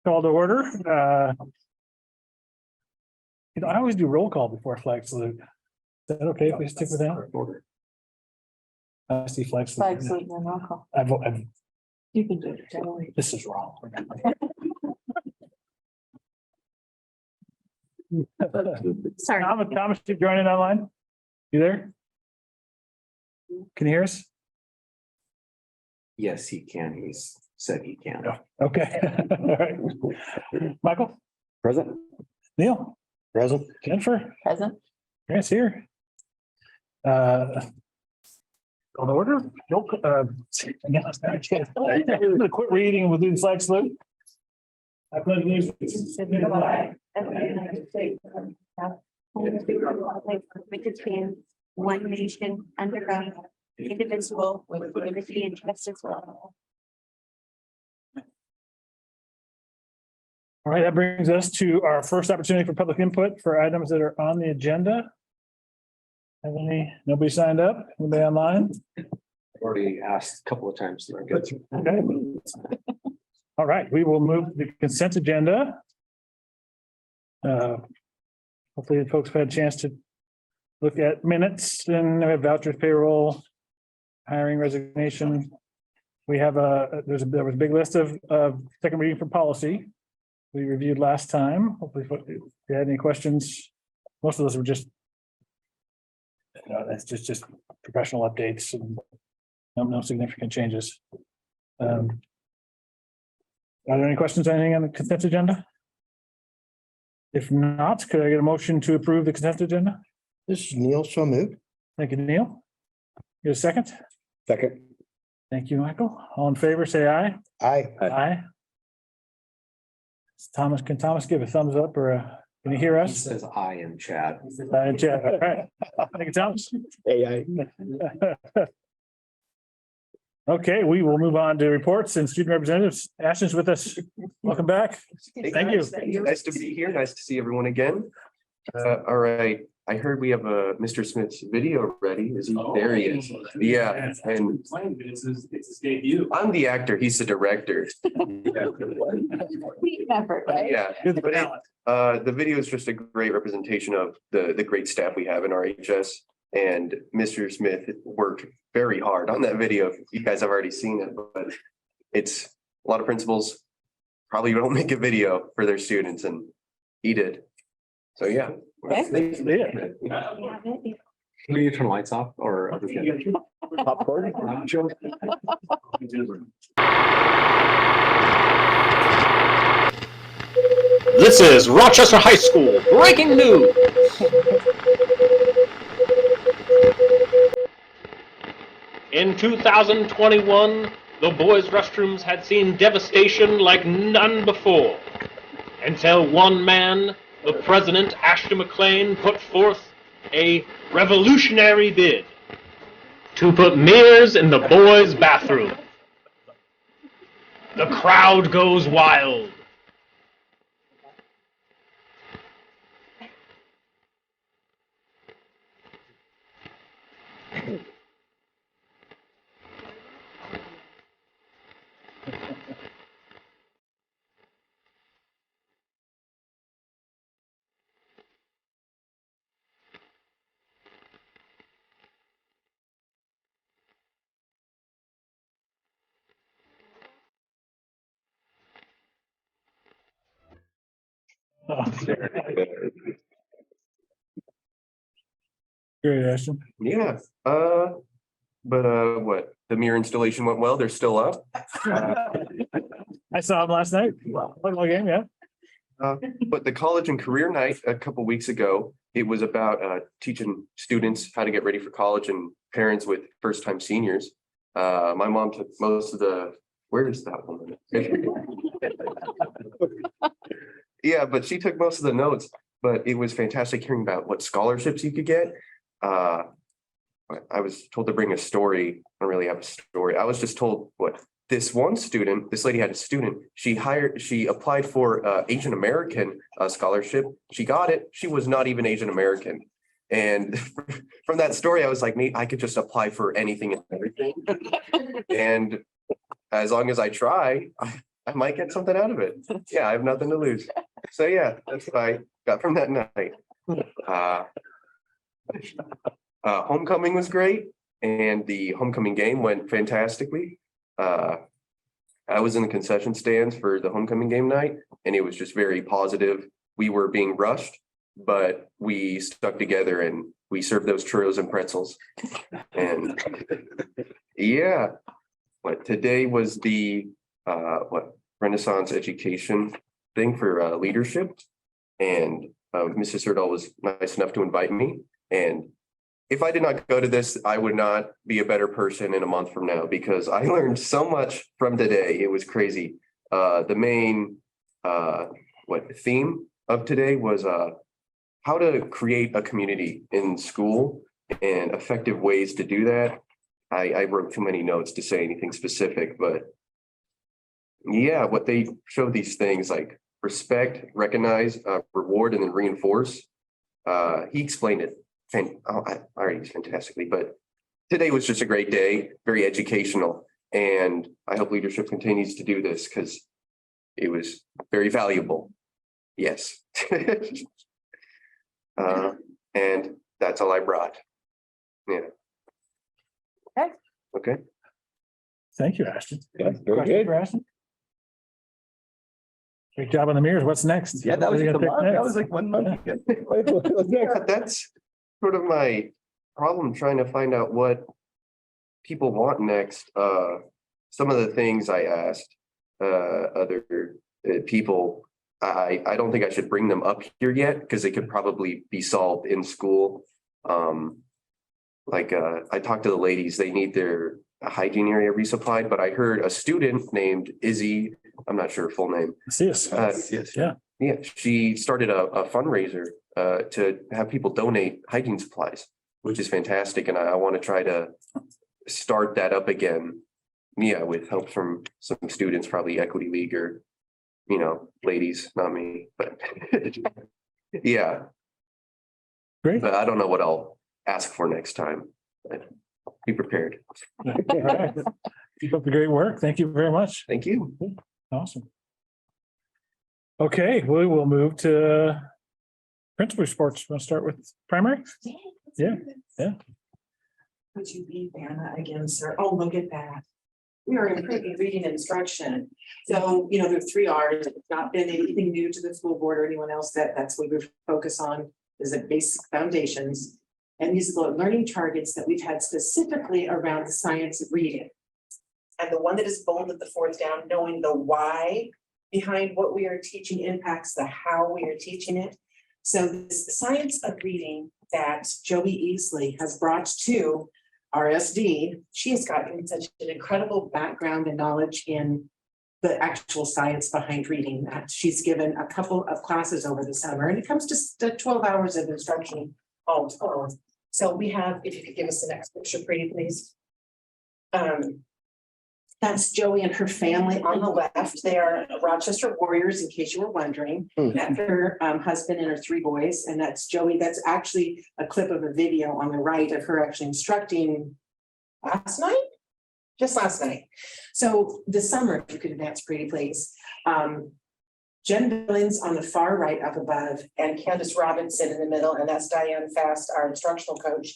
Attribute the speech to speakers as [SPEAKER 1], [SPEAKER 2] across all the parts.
[SPEAKER 1] Call to order. I always do roll call before flag salute. Is that okay if we stick with that? I see flag salute.
[SPEAKER 2] Flag salute and roll call. You can do it. Don't worry.
[SPEAKER 1] This is wrong.
[SPEAKER 2] Sorry.
[SPEAKER 1] Thomas, you joining online? You there? Can you hear us?
[SPEAKER 3] Yes, he can. He's said he can.
[SPEAKER 1] Okay. All right. Michael,
[SPEAKER 3] Present.
[SPEAKER 1] Neil,
[SPEAKER 3] Present.
[SPEAKER 1] Jennifer,
[SPEAKER 2] Present.
[SPEAKER 1] Grant's here. On order. I'm gonna quit reading. We'll do the flag salute. I pledge allegiance to the flag
[SPEAKER 2] of the United States of America, which is one nation under God, indivisible, with liberty and justice for all.
[SPEAKER 1] All right, that brings us to our first opportunity for public input for items that are on the agenda. Have nobody signed up? Anybody online?
[SPEAKER 3] Already asked a couple of times.
[SPEAKER 1] Okay. All right, we will move the consent agenda. Hopefully the folks have had a chance to look at minutes and we have vouchers, payroll, hiring, resignation. We have there was a big list of second reading for policy. We reviewed last time. Hopefully, if you had any questions, most of those were just, that's just professional updates and no significant changes. Are there any questions, anything on the consent agenda? If not, could I get a motion to approve the consent agenda?
[SPEAKER 4] This is Neil, so moved.
[SPEAKER 1] Thank you, Neil. Get a second?
[SPEAKER 4] Second.
[SPEAKER 1] Thank you, Michael. All in favor, say aye.
[SPEAKER 4] Aye.
[SPEAKER 1] Aye. Thomas, can Thomas give a thumbs up or can you hear
[SPEAKER 3] He
[SPEAKER 1] us?
[SPEAKER 3] says I am Chad.
[SPEAKER 1] Chad, all right. Thank you, Thomas.
[SPEAKER 4] Aye.
[SPEAKER 1] Okay, we will move on to reports and student representatives. Ashton's with us. Welcome back. Thank you.
[SPEAKER 5] Nice to be here. Nice to see everyone again. All right. I heard we have a Mr. Smith's video ready. Is he? There he is. Yeah, and
[SPEAKER 6] It's his debut.
[SPEAKER 5] I'm the actor. He's the director.
[SPEAKER 2] Team effort, right?
[SPEAKER 5] Yeah. But the video is just a great representation of the great staff we have in our HS. And Mr. Smith worked very hard on that video. You guys have already seen it, but it's a lot of principals probably don't make a video for their students, and he did. So yeah.
[SPEAKER 2] Okay.
[SPEAKER 3] Can you turn lights off or?
[SPEAKER 4] Popcorn.
[SPEAKER 6] This is Rochester High School breaking news. In 2021, the boys' restrooms had seen devastation like none before, until one man, the president, Ashton McLean, put forth a revolutionary bid to put mirrors in the boys' bathroom. The crowd goes wild.
[SPEAKER 1] Great, Ashton.
[SPEAKER 5] Yeah. But what? The mirror installation went well. They're still up.
[SPEAKER 1] I saw him last night. Football game, yeah.
[SPEAKER 5] But the college and career night a couple weeks ago, it was about teaching students how to get ready for college and parents with first-time seniors. My mom took most of the, where is that one? Yeah, but she took most of the notes, but it was fantastic hearing about what scholarships you could get. I was told to bring a story. I don't really have a story. I was just told what this one student, this lady had a student, she applied for Asian American scholarship. She got it. She was not even Asian American. And from that story, I was like, I could just apply for anything and everything. And as long as I try, I might get something out of it. Yeah, I have nothing to lose. So yeah, that's what I got from that night. Homecoming was great and the homecoming game went fantastically. I was in the concession stands for the homecoming game night and it was just very positive. We were being rushed, but we stuck together and we served those churros and pretzels. And yeah, but today was the Renaissance education thing for leadership. And Mrs. Sirdal was nice enough to invite me. And if I did not go to this, I would not be a better person in a month from now because I learned so much from today. It was crazy. The main theme of today was how to create a community in school and effective ways to do that. I wrote too many notes to say anything specific, but yeah, what they show these things like respect, recognize, reward, and then reinforce. He explained it. I already used fantastically, but today was just a great day, very educational. And I hope leadership continues to do this because it was very valuable. Yes. And that's all I brought. Yeah. Okay.
[SPEAKER 1] Thank you, Ashton.
[SPEAKER 4] Yeah, very
[SPEAKER 1] Question
[SPEAKER 4] good.
[SPEAKER 1] for Ashton? Great job on the mirrors. What's next?
[SPEAKER 4] Yeah, that was
[SPEAKER 1] What are you
[SPEAKER 4] the
[SPEAKER 1] gonna pick
[SPEAKER 4] month. That
[SPEAKER 1] next?
[SPEAKER 4] was like 1 month.
[SPEAKER 5] Yeah, that's sort of my problem, trying to find out what people want next. Some of the things I asked other people, I don't think I should bring them up here yet because they could probably be solved in school. I talked to the ladies, they need their hygiene area resupplied, but I heard a student named Izzy, I'm not sure her full name.
[SPEAKER 1] See us.
[SPEAKER 4] Yes.
[SPEAKER 1] Yeah.
[SPEAKER 5] Yeah, she started a fundraiser to have people donate hygiene supplies, which is fantastic. And I want to try to start that up again. Yeah, with help from some students, probably Equity League or, ladies, not me, but yeah.
[SPEAKER 1] Great.
[SPEAKER 5] But I don't know what I'll ask for next time. But be prepared.
[SPEAKER 1] All right. Keep up the great work. Thank you very much.
[SPEAKER 5] Thank you.
[SPEAKER 1] Awesome. Okay, we will move to principal reports. Want to start with primary? Yeah, yeah.
[SPEAKER 7] Would you be Vanna again, sir? Oh, look at that. We are improving reading and instruction. So, there are 3 R's. It's not been anything new to the school board or anyone else. That's what we focus on is the basic foundations. And these are the learning targets that we've had specifically around the science of reading. And the one that is bolded the 4th down, knowing the why behind what we are teaching impacts the how we are teaching it. So this science of reading that Joey Easley has brought to RSD, she has gotten such an incredible background and knowledge in the actual science behind reading that. She's given a couple of classes over the summer and it comes to 12 hours of instruction all told. So we have, if you could give us the next picture, pretty please. That's Joey and her family on the left. They are Rochester Warriors, in case you were wondering. That's her husband and her 3 boys. And that's Joey. That's actually a clip of a video on the right of her actually instructing just last night. So this summer, if you could advance pretty please. Jen Billings on the far right up above and Candace Robinson in the middle. And that's Diane Fast, our instructional coach.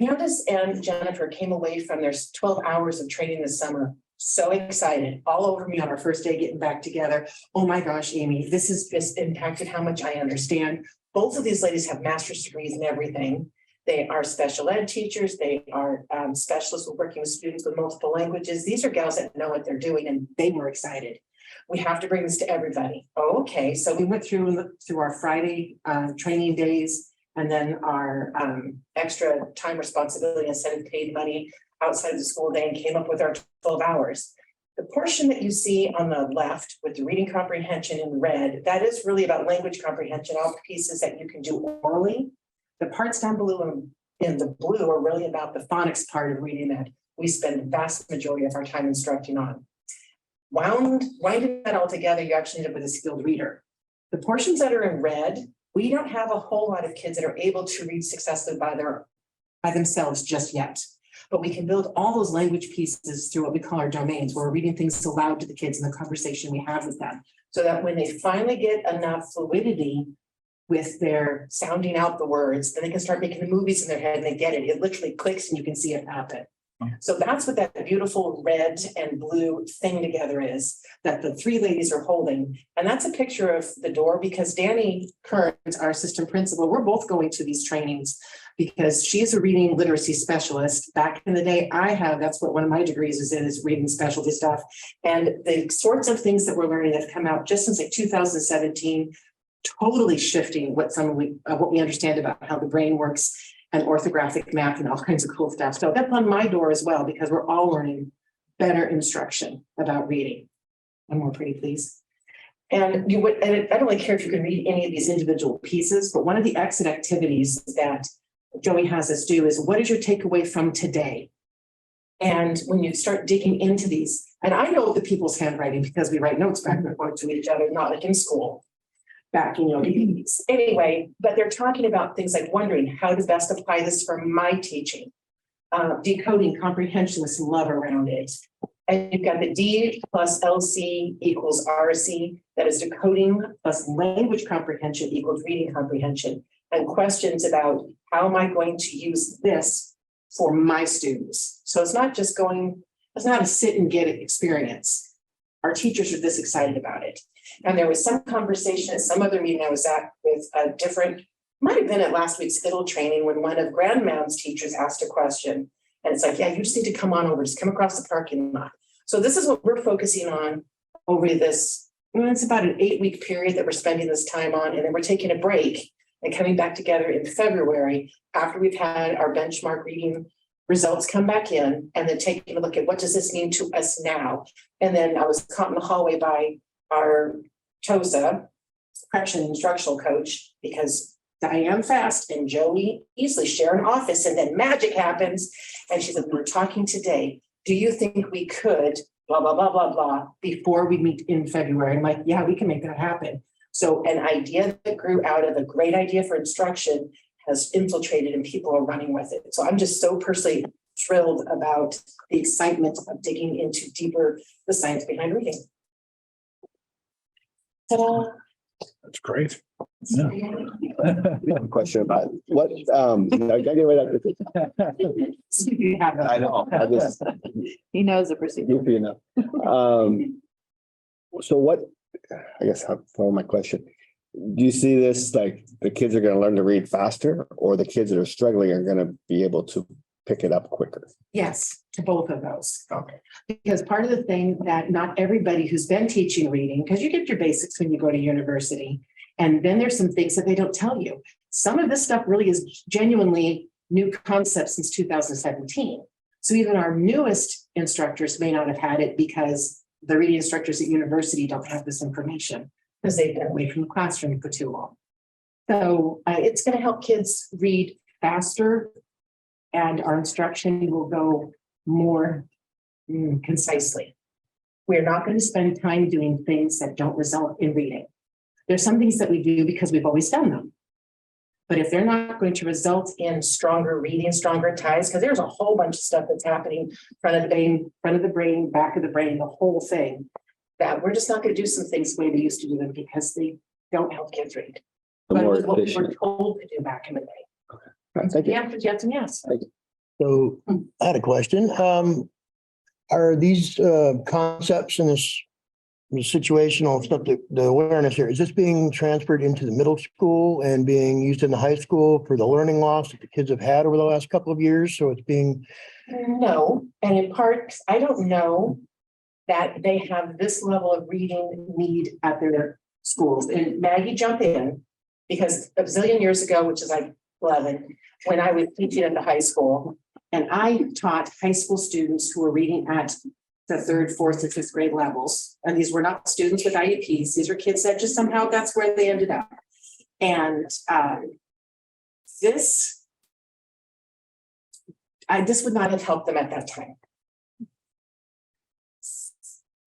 [SPEAKER 7] Candace and Jennifer came away from their 12 hours of training this summer. So excited, all over me on our first day getting back together. Oh my gosh, Amy, this has just impacted how much I understand. Both of these ladies have master's degrees in everything. They are special ed teachers. They are specialists with working with students with multiple languages. These are gals that know what they're doing and they were excited. We have to bring this to everybody. Okay, so we went through our Friday training days. And then our extra time responsibility instead of paid money outside of the school day and came up with our 12 hours. The portion that you see on the left with the reading comprehension in red, that is really about language comprehension, all the pieces that you can do orally. The parts down below in the blue are really about the phonics part of reading that we spend the vast majority of our time instructing on. Winding that all together, you actually end up with a skilled reader. The portions that are in red, we don't have a whole lot of kids that are able to read successfully by themselves just yet. But we can build all those language pieces through what we call our domains, where we're reading things aloud to the kids in the conversation we have with them. So that when they finally get enough fluidity with their sounding out the words, then they can start making the movies in their head and they get it. It literally clicks and you can see it happen. So that's what that beautiful red and blue thing together is, that the three ladies are holding. And that's a picture of the door, because Danny Kearns, our assistant principal, we're both going to these trainings because she's a reading literacy specialist. Back in the day, that's what one of my degrees is in, is reading specialty stuff. And the sorts of things that we're learning that have come out just since like 2017, totally shifting what we understand about how the brain works, and orthographic math and all kinds of cool stuff. So that's on my door as well, because we're all learning better instruction about reading. One more pretty, please. And I don't really care if you can read any of these individual pieces, but one of the exit activities that Joey has us do is, what is your takeaway from today? And when you start digging into these, and I know the people's handwriting because we write notes back and forth to each other, not like in school. Back in, anyway, but they're talking about things like wondering how to best apply this for my teaching, decoding comprehension with some love around it. And you've got the D plus LC equals RC, that is decoding plus language comprehension equals reading comprehension, and questions about how am I going to use this for my students. So it's not a sit and get it experience. Our teachers are this excited about it. And there was some conversation at some other meeting I was at with might have been at last week's IDLE training, when one of Grandmounds teachers asked a question. And it's like, yeah, you just need to come on over, just come across the parking lot. So this is what we're focusing on over this. It's about an 8-week period that we're spending this time on. And then we're taking a break and coming back together in February after we've had our benchmark reading results come back in, and then taking a look at what does this mean to us now. And then I was caught in the hallway by our TOSA, correction instructional coach, because Diane Fast and Joey easily share an office, and then magic happens. And she said, we're talking today. Do you think we could blah, blah, blah, blah, blah, before we meet in February? I'm like, yeah, we can make that happen. So an idea that grew out of a great idea for instruction has infiltrated and people are running with it. So I'm just so personally thrilled about the excitement of digging into deeper the science behind reading. Ta-da.
[SPEAKER 1] That's great. Yeah.
[SPEAKER 4] Question about what, I gotta get rid of it. I know, I just,
[SPEAKER 2] He knows the procedure.
[SPEAKER 4] goofy enough. So what, I guess for my question, do you see this like the kids are gonna learn to read faster, or the kids that are struggling are gonna be able to pick it up quicker?
[SPEAKER 7] Yes, to both of those.
[SPEAKER 4] Okay.
[SPEAKER 7] Because part of the thing that not everybody who's been teaching reading, because you get your basics when you go to university, and then there's some things that they don't tell you. Some of this stuff really is genuinely new concepts since 2017. So even our newest instructors may not have had it, because the reading instructors at university don't have this information because they've been away from the classroom for too long. So it's going to help kids read faster, and our instruction will go more concisely. We're not going to spend time doing things that don't result in reading. There's some things that we do because we've always done them. But if they're not going to result in stronger reading, stronger ties, because there's a whole bunch of stuff that's happening, front of the brain, back of the brain, the whole thing, that we're just not going to do some things the way they used to do them, because they don't help kids read.
[SPEAKER 4] The
[SPEAKER 7] But it
[SPEAKER 4] more
[SPEAKER 7] was what we were
[SPEAKER 4] efficient.
[SPEAKER 7] told to do back in the day.
[SPEAKER 4] All right, thank
[SPEAKER 7] The
[SPEAKER 4] you.
[SPEAKER 7] answer is yes and yes.
[SPEAKER 8] So I had a question. Are these concepts in this the situational stuff, the awareness here, is this being transferred into the middle school and being used in the high school for the learning loss that the kids have had over the last couple of years? So it's being,
[SPEAKER 7] No, and in part, I don't know that they have this level of reading need at their schools. And Maggie, jump in, because a bazillion years ago, which is like 11, when I was teaching at the high school, and I taught high school students who were reading at the 3rd, 4th, and 5th grade levels. And these were not students with IEPs. These are kids that just somehow that's where they ended up. And this would not have helped them at that time.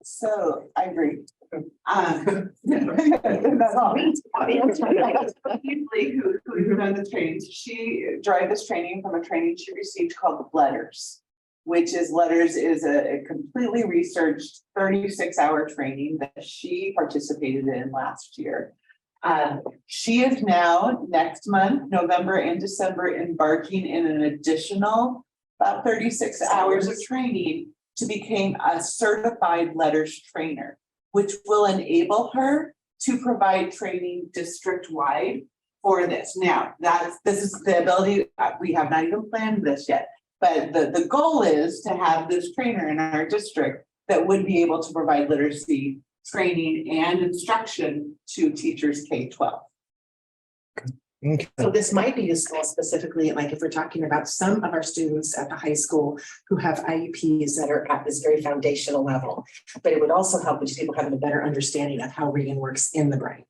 [SPEAKER 9] So I agree. Usually who run the trainings, she drive this training from a training she received called Letters. which is letters, is a completely researched 36-hour training that she participated in last year. She is now next month, November and December, embarking in an additional about 36 hours of training to become a certified letters trainer, which will enable her to provide training district-wide for this. Now, this is the ability, we have not even planned this yet, but the goal is to have this trainer in our district that would be able to provide literacy training and instruction to teachers K-12.
[SPEAKER 8] Okay.
[SPEAKER 7] So this might be useful specifically, like if we're talking about some of our students at the high school who have IEPs that are at this very foundational level. But it would also help with people having a better understanding of how reading works in the brain.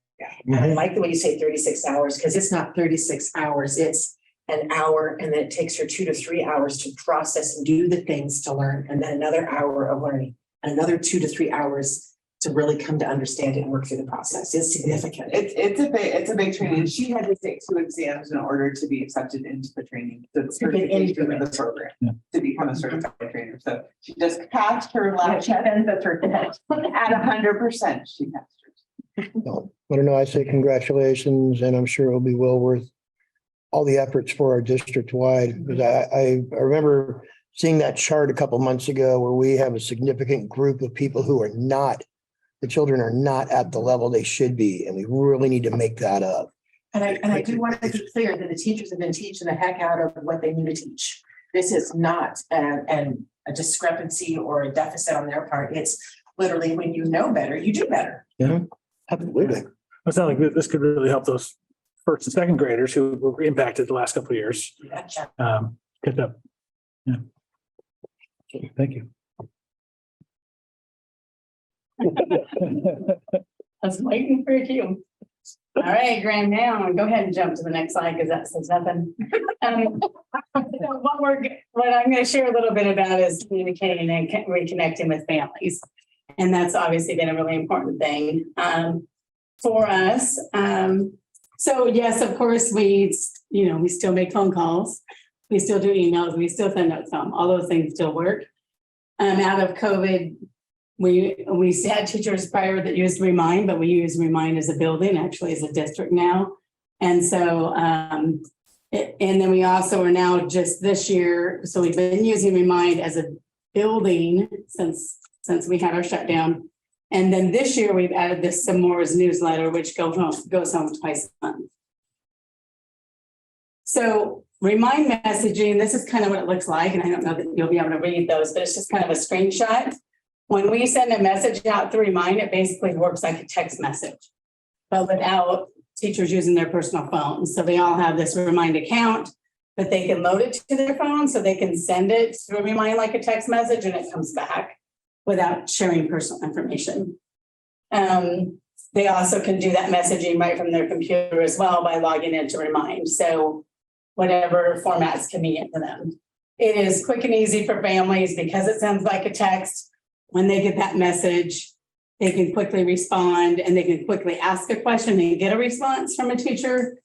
[SPEAKER 7] And I like the way you say 36 hours, because it's not 36 hours, it's an hour, and then it takes her 2 to 3 hours to process and do the things to learn, and then another hour of learning, and another 2 to 3 hours to really come to understand it and work through the process. It's significant.
[SPEAKER 9] It's a big training. She had to take 2 exams in order to be accepted into the training, the certification of the program, to become a certified trainer. So she just passed her last test at 100%. She passed hers.
[SPEAKER 8] No, I don't know. I say congratulations, and I'm sure it'll be well worth all the efforts for our district wide. Because I remember seeing that chart a couple months ago where we have a significant group of people who are not, the children are not at the level they should be, and we really need to make that up.
[SPEAKER 7] And I do want to be clear that the teachers have been teaching the heck out of what they need to teach. This is not a discrepancy or a deficit on their part. It's literally when you know better, you do better.
[SPEAKER 8] Yeah, absolutely.
[SPEAKER 1] It's not like this could really help those first and second graders who were impacted the last couple of years.
[SPEAKER 7] Gotcha.
[SPEAKER 1] Catch up. Yeah. Thank you.
[SPEAKER 10] I was waiting for you. All right, Graham, now go ahead and jump to the next slide because that says nothing. So what I'm going to share a little bit about is communicating and reconnecting with families. And that's obviously been a really important thing for us. So yes, of course, we still make phone calls. We still do emails. We still send notes home. All those things still work. Out of COVID, we had teachers prior that used Remind, but we use Remind as a building, actually as a district now. And so, and then we also are now just this year. So we've been using Remind as a building since we had our shutdown. And then this year we've added this S'mores newsletter, which goes home twice a month. So Remind messaging, this is kind of what it looks like. And I don't know that you'll be able to read those, but it's just kind of a screenshot. When we send a message out through Remind, it basically works like a text message, but without teachers using their personal phones. So they all have this Remind account, but they can load it to their phone so they can send it through Remind like a text message and it comes back without sharing personal information. They also can do that messaging right from their computer as well by logging into Remind. So whatever format's convenient for them. It is quick and easy for families because it sounds like a text. When they get that message, they can quickly respond and they can quickly ask a question and get a response from a teacher.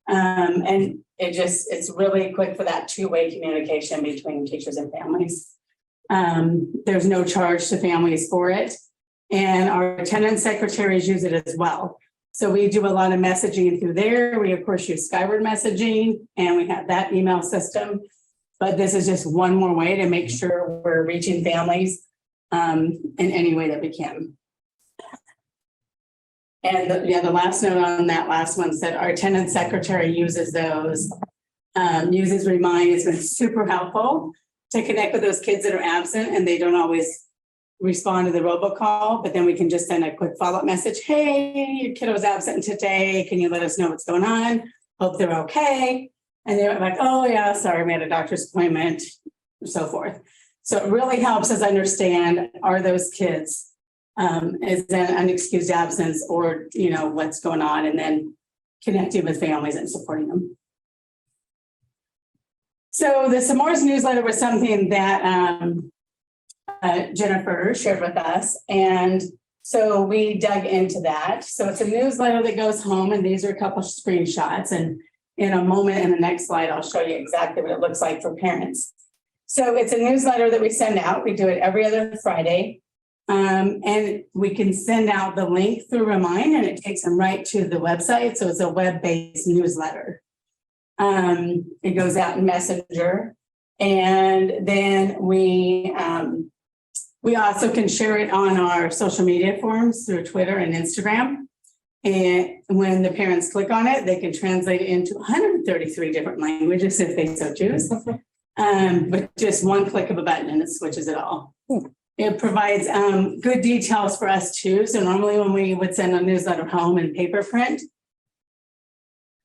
[SPEAKER 10] And it's really quick for that two-way communication between teachers and families. There's no charge to families for it. And our attendance secretaries use it as well. So we do a lot of messaging through there. We of course use Skyward messaging and we have that email system, but this is just one more way to make sure we're reaching families in any way that we can. And the last note on that last one said our attendance secretary uses those, uses Remind. It's been super helpful to connect with those kids that are absent and they don't always respond to the robocall, but then we can just send a quick follow-up message. Hey, your kiddo was absent today. Can you let us know what's going on? Hope they're okay. And they're like, oh yeah, sorry, we had a doctor's appointment and so forth. So it really helps us understand, are those kids, is that an unexcused absence or, what's going on, and then connecting with families and supporting them. So the S'mores newsletter was something that Jennifer shared with us. And so we dug into that. So it's a newsletter that goes home, and these are a couple of screenshots. And in a moment, in the next slide, I'll show you exactly what it looks like for parents. So it's a newsletter that we send out. We do it every other Friday. And we can send out the link through Remind and it takes them right to the website. So it's a web-based newsletter. It goes out in Messenger. And then we also can share it on our social media forums through Twitter and Instagram. And when the parents click on it, they can translate it into 133 different languages if they so choose. But just one click of a button and it switches it all. It provides good details for us too. So normally when we would send a newsletter home in paper print,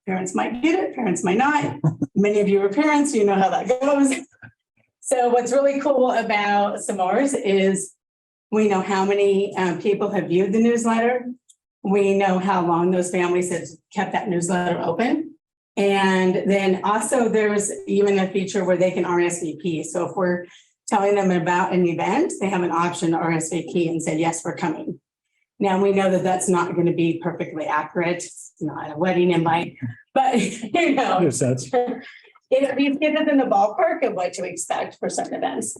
[SPEAKER 10] parents might get it, parents might not. Many of you are parents, you know how that goes. So what's really cool about S'mores is we know how many people have viewed the newsletter. We know how long those families have kept that newsletter open. And then also there's even a feature where they can RSVP. So if we're telling them about an event, they have an option to RSVP and say, yes, we're coming. Now we know that that's not going to be perfectly accurate. It's not a wedding invite, but you know,
[SPEAKER 1] Makes sense.
[SPEAKER 10] it leaves kids in the ballpark of what to expect for certain events.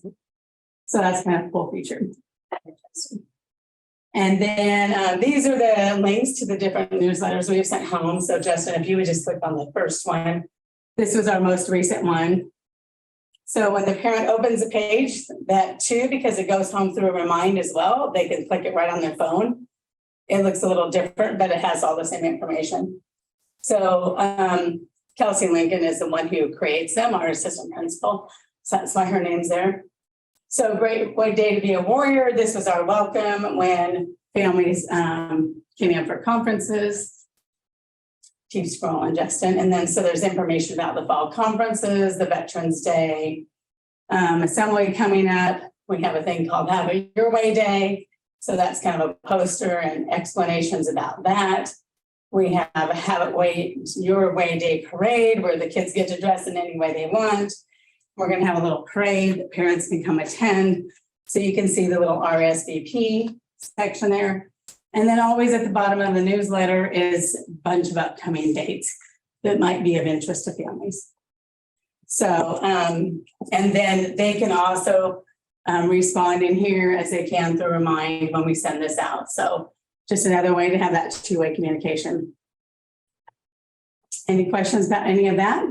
[SPEAKER 10] So that's kind of a cool feature. And then these are the links to the different newsletters we've sent home. So Justin, if you would just click on the first one, this was our most recent one. So when the parent opens a page, that too, because it goes home through a Remind as well, they can click it right on their phone. It looks a little different, but it has all the same information. So Kelsey Lincoln is the one who creates them, our assistant principal. So that's why her name's there. So great day to be a warrior. This was our welcome when families came in for conferences. Keep scrolling, Justin. And then so there's information about the fall conferences, the Veterans Day, assembly coming up. We have a thing called Have a Your Way Day. So that's kind of a poster and explanations about that. We have a Have It Your Way Day parade where the kids get to dress in any way they want. We're going to have a little parade that parents can come attend. So you can see the little RSVP section there. And then always at the bottom of the newsletter is a bunch of upcoming dates that might be of interest to families. So, and then they can also respond in here as they can through Remind when we send this out. So just another way to have that two-way communication. Any questions about any of that?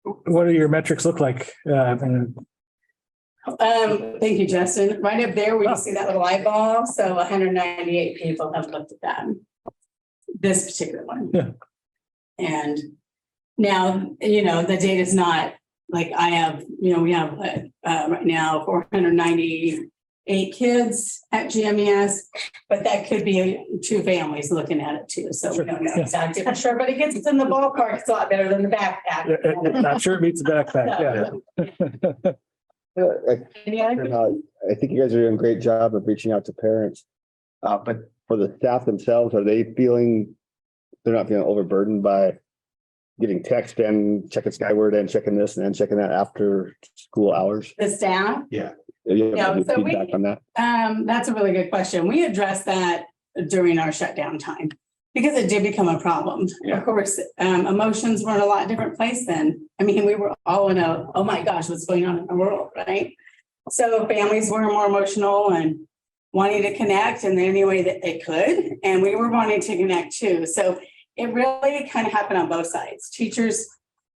[SPEAKER 1] What do your metrics look like?
[SPEAKER 10] Thank you, Justin. Right up there, where you see that little eyeball. So 198 people have looked at that. This particular one.
[SPEAKER 1] Yeah.
[SPEAKER 10] And now, you know, the data is not like I have, you know, we have right now 498 kids at GMES, but that could be two families looking at it too. So we don't know exactly for sure, but it gets us in the ballpark. It's a lot better than the backpack.
[SPEAKER 1] Not sure it meets the backpack. Yeah.
[SPEAKER 10] Any other-
[SPEAKER 4] I think you guys are doing a great job of reaching out to parents. But for the staff themselves, are they feeling, they're not feeling overburdened by getting text and checking Skyward and checking this and then checking that after school hours?
[SPEAKER 10] The staff?
[SPEAKER 4] Yeah. You have any
[SPEAKER 10] so
[SPEAKER 4] feedback on that?
[SPEAKER 10] That's a really good question. We addressed that during our shutdown time because it did become a problem.
[SPEAKER 4] Yeah.
[SPEAKER 10] Of course, emotions were in a lot different place then. I mean, we were all in a, oh my gosh, what's going on in the world, right? So families were more emotional and wanting to connect in any way that they could. And we were wanting to connect too. So it really kind of happened on both sides. Teachers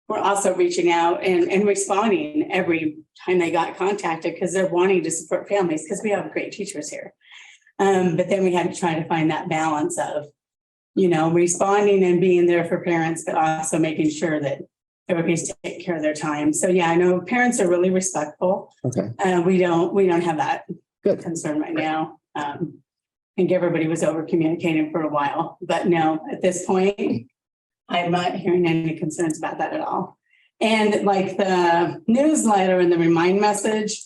[SPEAKER 10] were also reaching out and responding every time they got contacted because they're wanting to support families because we have great teachers here. But then we had to try to find that balance of, you know, responding and being there for parents, but also making sure that everybody's taking care of their time. So yeah, I know parents are really respectful.
[SPEAKER 4] Okay.
[SPEAKER 10] We don't have that
[SPEAKER 4] Good.
[SPEAKER 10] concern right now. I think everybody was over communicating for a while, but no, at this point, I'm not hearing any concerns about that at all. And like the newsletter and the Remind message,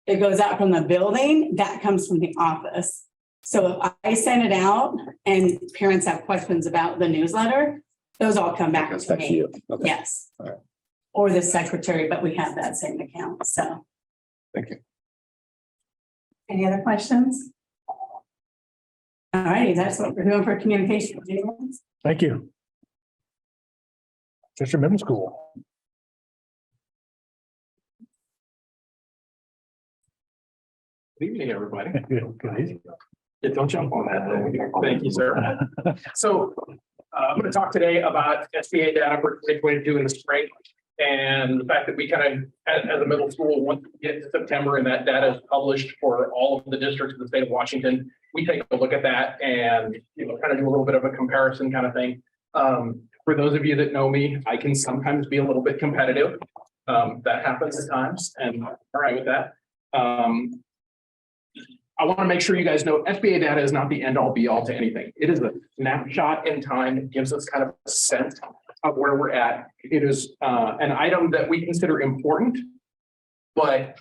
[SPEAKER 10] it goes out from the building, that comes from the office. So if I send it out and parents have questions about the newsletter, those all come back to
[SPEAKER 4] Back to
[SPEAKER 10] me.
[SPEAKER 4] you. Okay.
[SPEAKER 10] Yes.
[SPEAKER 4] All right.
[SPEAKER 10] Or the secretary, but we have that same account, so.
[SPEAKER 4] Thank you.
[SPEAKER 10] Any other questions? All righty, that's what we're doing for communication.
[SPEAKER 1] Thank you. Chester Middle School.
[SPEAKER 11] Good evening, everybody.
[SPEAKER 1] Good.
[SPEAKER 11] Yeah, don't jump on that. Thank you, sir. So I'm going to talk today about SBA data for 2022 in the spring. And the fact that we kind of, as a middle school, once we get to September and that data is published for all of the districts of the state of Washington, we take a look at that and, kind of do a little bit of a comparison kind of thing. For those of you that know me, I can sometimes be a little bit competitive. That happens at times, and I'm all right with that. I want to make sure you guys know SBA data is not the end all be all to anything. It is a snapshot in time. It gives us kind of a sense of where we're at. It is an item that we consider important, but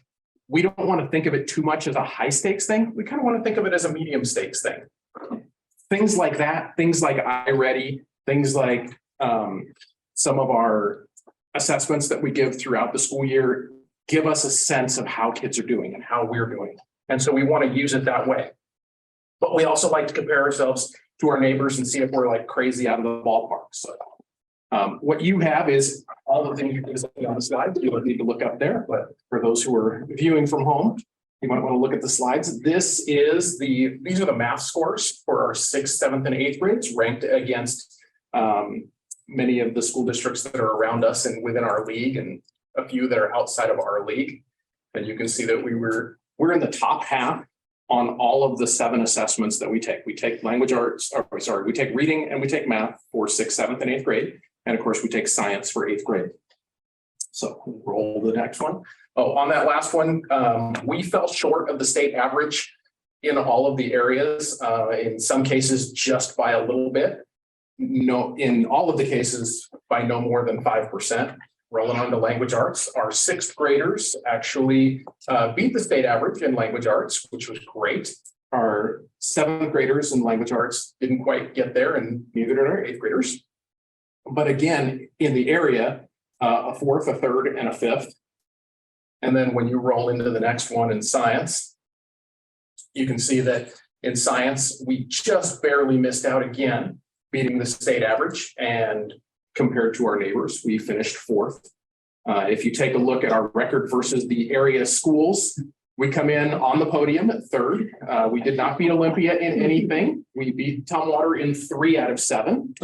[SPEAKER 11] we don't want to think of it too much as a high stakes thing. We kind of want to think of it as a medium stakes thing. Things like that, things like iReady, things like some of our assessments that we give throughout the school year give us a sense of how kids are doing and how we're doing. And so we want to use it that way. But we also like to compare ourselves to our neighbors and see if we're like crazy out of the ballpark. So what you have is all the things you can see on the slide. You don't need to look up there, but for those who are viewing from home, you might want to look at the slides. These are the math scores for our 6th, 7th, and 8th grades ranked against many of the school districts that are around us and within our league, and a few that are outside of our league. And you can see that we're in the top half on all of the 7 assessments that we take. We take language arts, we take reading and we take math for 6th, 7th, and 8th grade. And of course, we take science for 8th grade. So roll the next one. Oh, on that last one, we fell short of the state average in all of the areas, in some cases just by a little bit. No, in all of the cases by no more than 5%. Rolling on to language arts, our 6th graders actually beat the state average in language arts, which was great. Our 7th graders in language arts didn't quite get there, and neither did our 8th graders. But again, in the area, a 4th, a 3rd, and a 5th. And then when you roll into the next one in science, you can see that in science, we just barely missed out again, beating the state average, and compared to our neighbors, we finished 4th. If you take a look at our record versus the area schools, we come in on the podium at 3rd. We did not beat Olympia in anything. We beat Tumwater in 3 out of 7.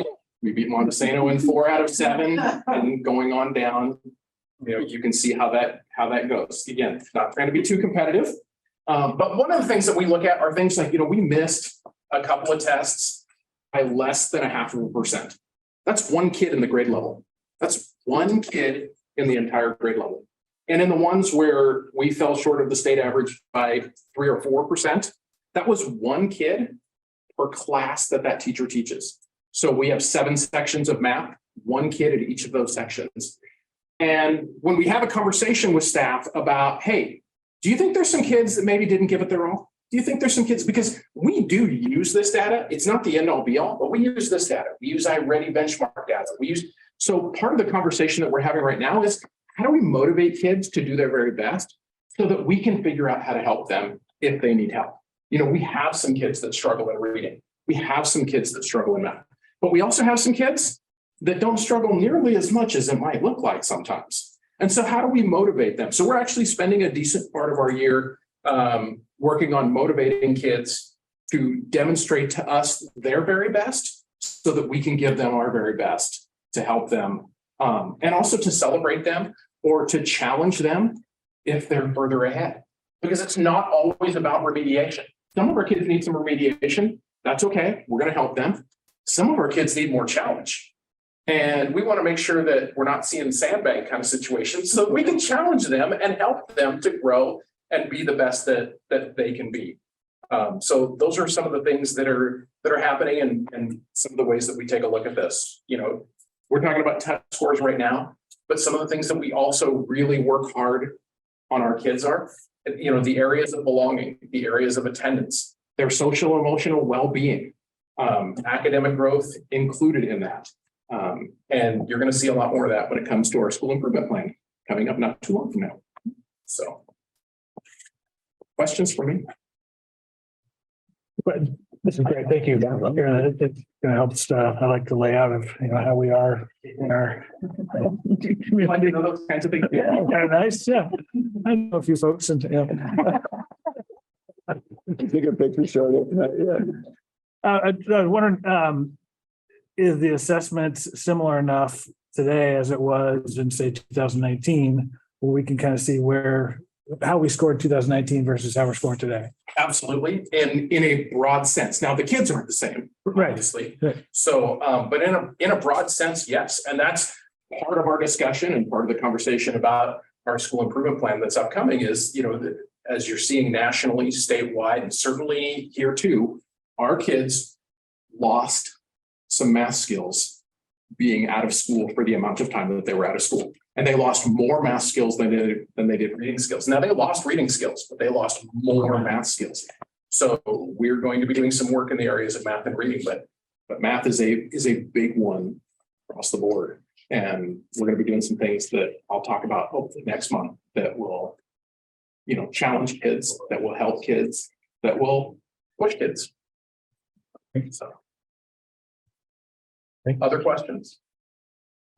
[SPEAKER 11] We beat Montesano in 4 out of 7, and going on down, you can see how that goes. Again, not trying to be too competitive, but one of the things that we look at are things like, we missed a couple of tests by less than 0.5%. That's one kid in the grade level. That's one kid in the entire grade level. And in the ones where we fell short of the state average by 3 or 4%, that was one kid per class that teacher teaches. So we have 7 sections of math, one kid at each of those sections. And when we have a conversation with staff about, hey, do you think there's some kids that maybe didn't give it their all? Do you think there's some kids, because we do use this data, it's not the end all be all, but we use this data. We use iReady benchmark data. So part of the conversation that we're having right now is, how do we motivate kids to do their very best so that we can figure out how to help them if they need help? We have some kids that struggle in reading. We have some kids that struggle in math, but we also have some kids that don't struggle nearly as much as it might look like sometimes. And so how do we motivate them? So we're actually spending a decent part of our year working on motivating kids to demonstrate to us their very best so that we can give them our very best to help them, and also to celebrate them or to challenge them if they're further ahead. Because it's not always about remediation. Some of our kids need some remediation. That's okay. We're going to help them. Some of our kids need more challenge. And we want to make sure that we're not seeing sandbag kind of situations, so we can challenge them and help them to grow and be the best that they can be. So those are some of the things that are happening, and some of the ways that we take a look at this. We're talking about test scores right now, but some of the things that we also really work hard on our kids are, the areas of belonging, the areas of attendance, their social emotional well-being, academic growth included in that. And you're going to see a lot more of that when it comes to our school improvement plan coming up not too long from now. So, questions for me?
[SPEAKER 1] But this is great. Thank you. It's going to help stuff. I like the layout of how we are in our community.
[SPEAKER 11] Those kinds of things.
[SPEAKER 1] Yeah, kind of nice. Yeah, I know a few folks, and
[SPEAKER 4] Take a picture showing it tonight, yeah.
[SPEAKER 1] I was wondering, is the assessment similar enough today as it was in, say, 2019, where we can kind of see how we scored 2019 versus how we're scoring today?
[SPEAKER 11] Absolutely, and in a broad sense. Now, the kids aren't the same,
[SPEAKER 1] Right.
[SPEAKER 11] obviously.
[SPEAKER 1] Right.
[SPEAKER 11] So, but in a broad sense, yes, and that's part of our discussion and part of the conversation about our school improvement plan that's upcoming is, as you're seeing nationally, statewide, and certainly here too, our kids lost some math skills being out of school for the amount of time that they were out of school. And they lost more math skills than they did reading skills. Now, they lost reading skills, but they lost more math skills. So we're going to be doing some work in the areas of math and reading, but math is a big one across the board. And we're going to be doing some things that I'll talk about hopefully next month that will, challenge kids, that will help kids, that will push kids. So. Other questions?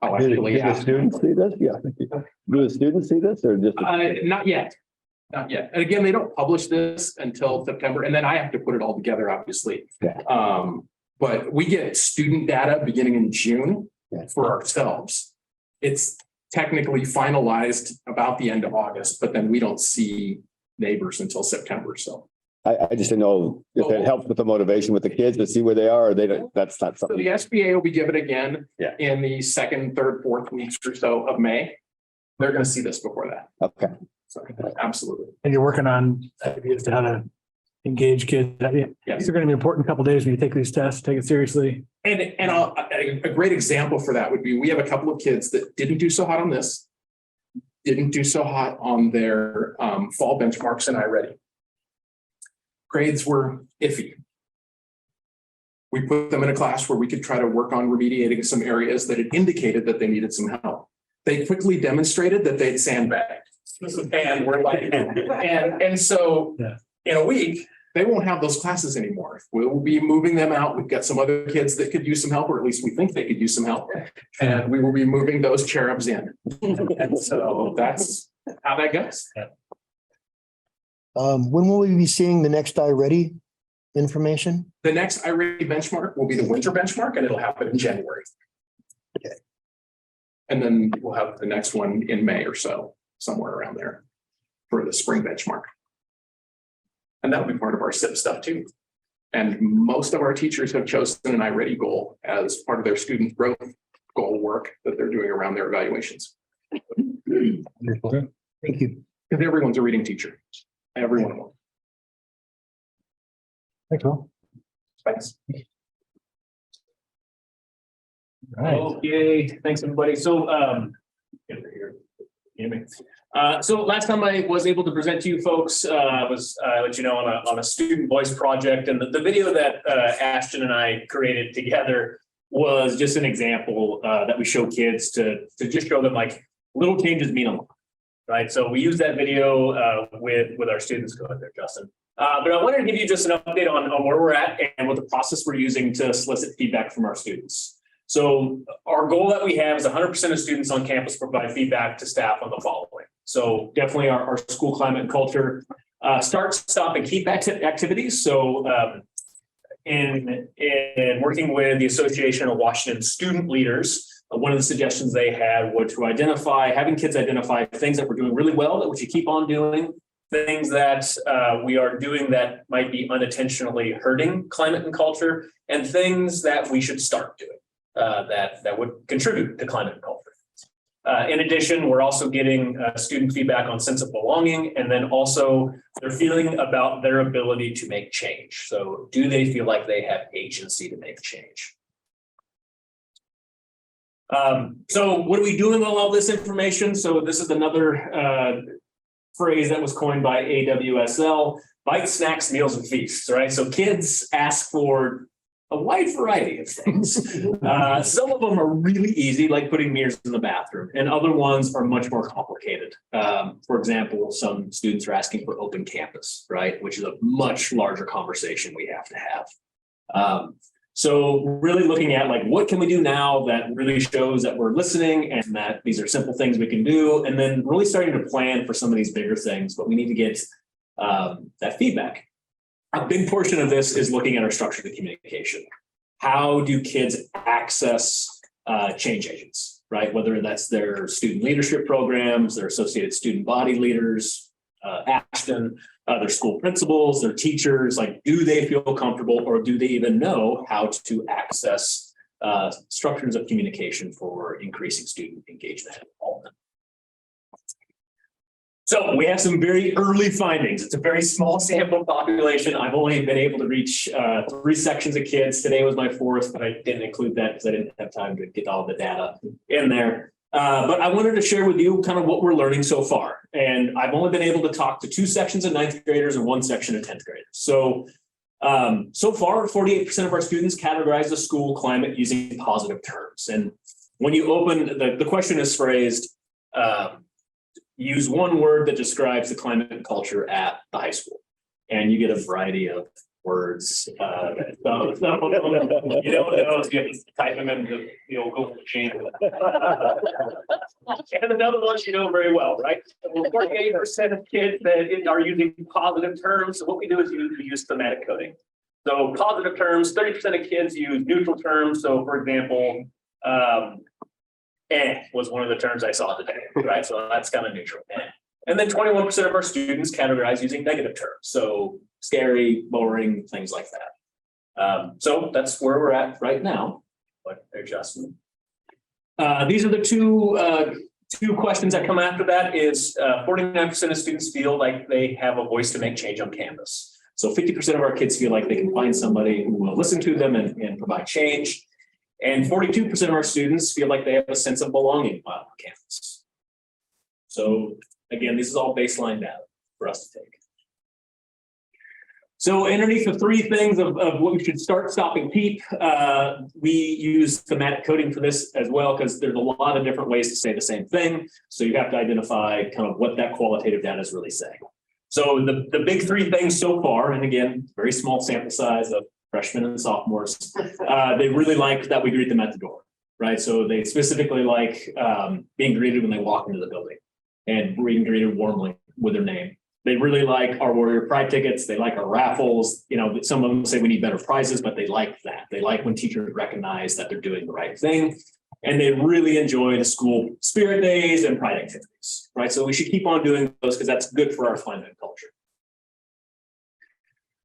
[SPEAKER 11] I'll
[SPEAKER 4] Do
[SPEAKER 11] actually
[SPEAKER 4] the
[SPEAKER 11] ask.
[SPEAKER 4] students see this? Yeah. Do the students see this or just?
[SPEAKER 11] Not yet. Not yet. And again, they don't publish this until September, and then I have to put it all together, obviously.
[SPEAKER 4] Yeah.
[SPEAKER 11] But we get student data beginning in June for ourselves. It's technically finalized about the end of August, but then we don't see neighbors until September. So
[SPEAKER 4] I just didn't know if it helps with the motivation with the kids to see where they are, or they don't, that's not
[SPEAKER 11] So
[SPEAKER 4] something.
[SPEAKER 11] the SBA will be given again
[SPEAKER 4] Yeah.
[SPEAKER 11] in the second, third, fourth weeks or so of May. They're going to see this before that.
[SPEAKER 4] Okay.
[SPEAKER 11] So absolutely.
[SPEAKER 1] And you're working on ideas to how to engage kids.
[SPEAKER 11] Yes.
[SPEAKER 1] These are going to be important couple of days when you take these tests, take it seriously.
[SPEAKER 11] And a great example for that would be, we have a couple of kids that didn't do so hot on this, didn't do so hot on their fall benchmarks in iReady. Grades were iffy. We put them in a class where we could try to work on remediating some areas that had indicated that they needed some help. They quickly demonstrated that they'd sandbagged. And we're like, and so in a week, they won't have those classes anymore. We'll be moving them out. We've got some other kids that could use some help, or at least we think they could use some help. And we will be moving those cherubs in. And so that's how that goes.
[SPEAKER 8] When will we be seeing the next iReady information?
[SPEAKER 11] The next iReady benchmark will be the winter benchmark, and it'll happen in January.
[SPEAKER 8] Okay.
[SPEAKER 11] And then we'll have the next one in May or so, somewhere around there for the spring benchmark. And that'll be part of our SIP stuff too. And most of our teachers have chosen an iReady goal as part of their student growth goal work that they're doing around their evaluations.
[SPEAKER 8] Thank you.
[SPEAKER 11] Because everyone's a reading teacher. Everyone of them.
[SPEAKER 1] Thanks, Will.
[SPEAKER 11] Thanks.
[SPEAKER 1] All right.
[SPEAKER 6] Okay, thanks, everybody. So, get over here. Hear me? So last time I was able to present to you folks, was let you know on a student voice project, and the video that Ashton and I created together was just an example that we show kids to just show them like little changes mean a lot, right? So we use that video with our students. Go ahead there, Justin. But I wanted to give you just an update on where we're at and what the process we're using to solicit feedback from our students. So our goal that we have is 100% of students on campus provide feedback to staff on the following. So definitely our school climate and culture, start, stop, and keep activities. So in working with the Association of Washington Student Leaders, one of the suggestions they had was to having kids identify things that we're doing really well that we should keep on doing, things that we are doing that might be unintentionally hurting climate and culture, and things that we should start doing. That would contribute to climate and culture. In addition, we're also getting student feedback on sense of belonging, and then also their feeling about their ability to make change. So do they feel like they have agency to make change? So what are we doing with all this information? So this is another phrase that was coined by AWSL, bites, snacks, meals, and feasts, right? So kids ask for a wide variety of things. Some of them are really easy, like putting mirrors in the bathroom, and other ones are much more complicated. For example, some students are asking for open campus, right? Which is a much larger conversation we have to have. So really looking at like, what can we do now that really shows that we're listening and that these are simple things we can do, and then really starting to plan for some of these bigger things, but we need to get that feedback.
[SPEAKER 12] a big portion of this is looking at our structured communication. How do kids access change agents, right? Whether that's their student leadership programs, their associated student body leaders, Ashton, their school principals, their teachers, like, do they feel comfortable or do they even know how to access structures of communication for increasing student engagement and involvement? So we have some very early findings. It's a very small sample population. I've only been able to reach 3 sections of kids. Today was my 4th, but I didn't include that because I didn't have time to get all the data in there. But I wanted to share with you kind of what we're learning so far. And I've only been able to talk to 2 sections of 9th graders and 1 section of 10th graders. So so far, 48% of our students categorize the school climate using positive terms. And when you open, the question is phrased, use one word that describes the climate and culture at the high school. And you get a variety of words. You don't know, so you have to type them into the old Google machine. And another one you know very well, right? 48% of kids that are using positive terms. So what we do is we use thematic coding. So positive terms, 30% of kids use neutral terms. So for example, was one of the terms I saw today, right? So that's kind of neutral. And then 21% of our students categorize using negative terms. So scary, boring, things like that. So that's where we're at right now. But adjustment. These are the two questions that come after that is 49% of students feel like they have a voice to make change on campus. So 50% of our kids feel like they can find somebody who will listen to them and provide change. And 42% of our students feel like they have a sense of belonging on campus. So again, this is all baseline data for us to take. So underneath the 3 things of what we should start, stop, and keep, we use thematic coding for this as well, because there's a lot of different ways to say the same thing. So you have to identify kind of what that qualitative data is really saying. So the big 3 things so far, and again, very small sample size of freshmen and sophomores, they really like that we greet them at the door, right? So they specifically like being greeted when they walk into the building and being greeted warmly with their name. They really like our Warrior Pride tickets. They like our raffles. You know, some of them say we need better prizes, but they like that. They like when teachers recognize that they're doing the right thing. And they really enjoy the school spirit days and pride activities, right? So we should keep on doing those because that's good for our climate and culture.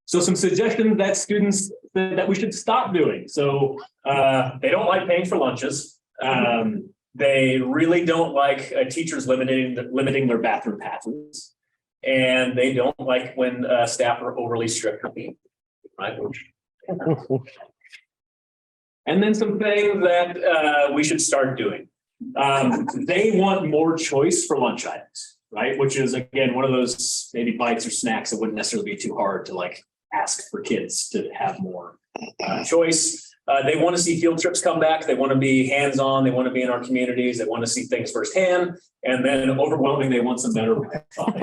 [SPEAKER 12] So some suggestions that students that we should stop doing. So they don't like paying for lunches. They really don't like teachers limiting their bathroom passes. And they don't like when staff are overly strict with me, right? And then some things that we should start doing. They want more choice for lunch items, right? Which is, again, one of those maybe bites or snacks that wouldn't necessarily be too hard to like ask for kids to have more choice. They want to see field trips come back. They want to be hands-on. They want to be in our communities. They want to see things firsthand. And then overwhelmingly, they want some better Wi-Fi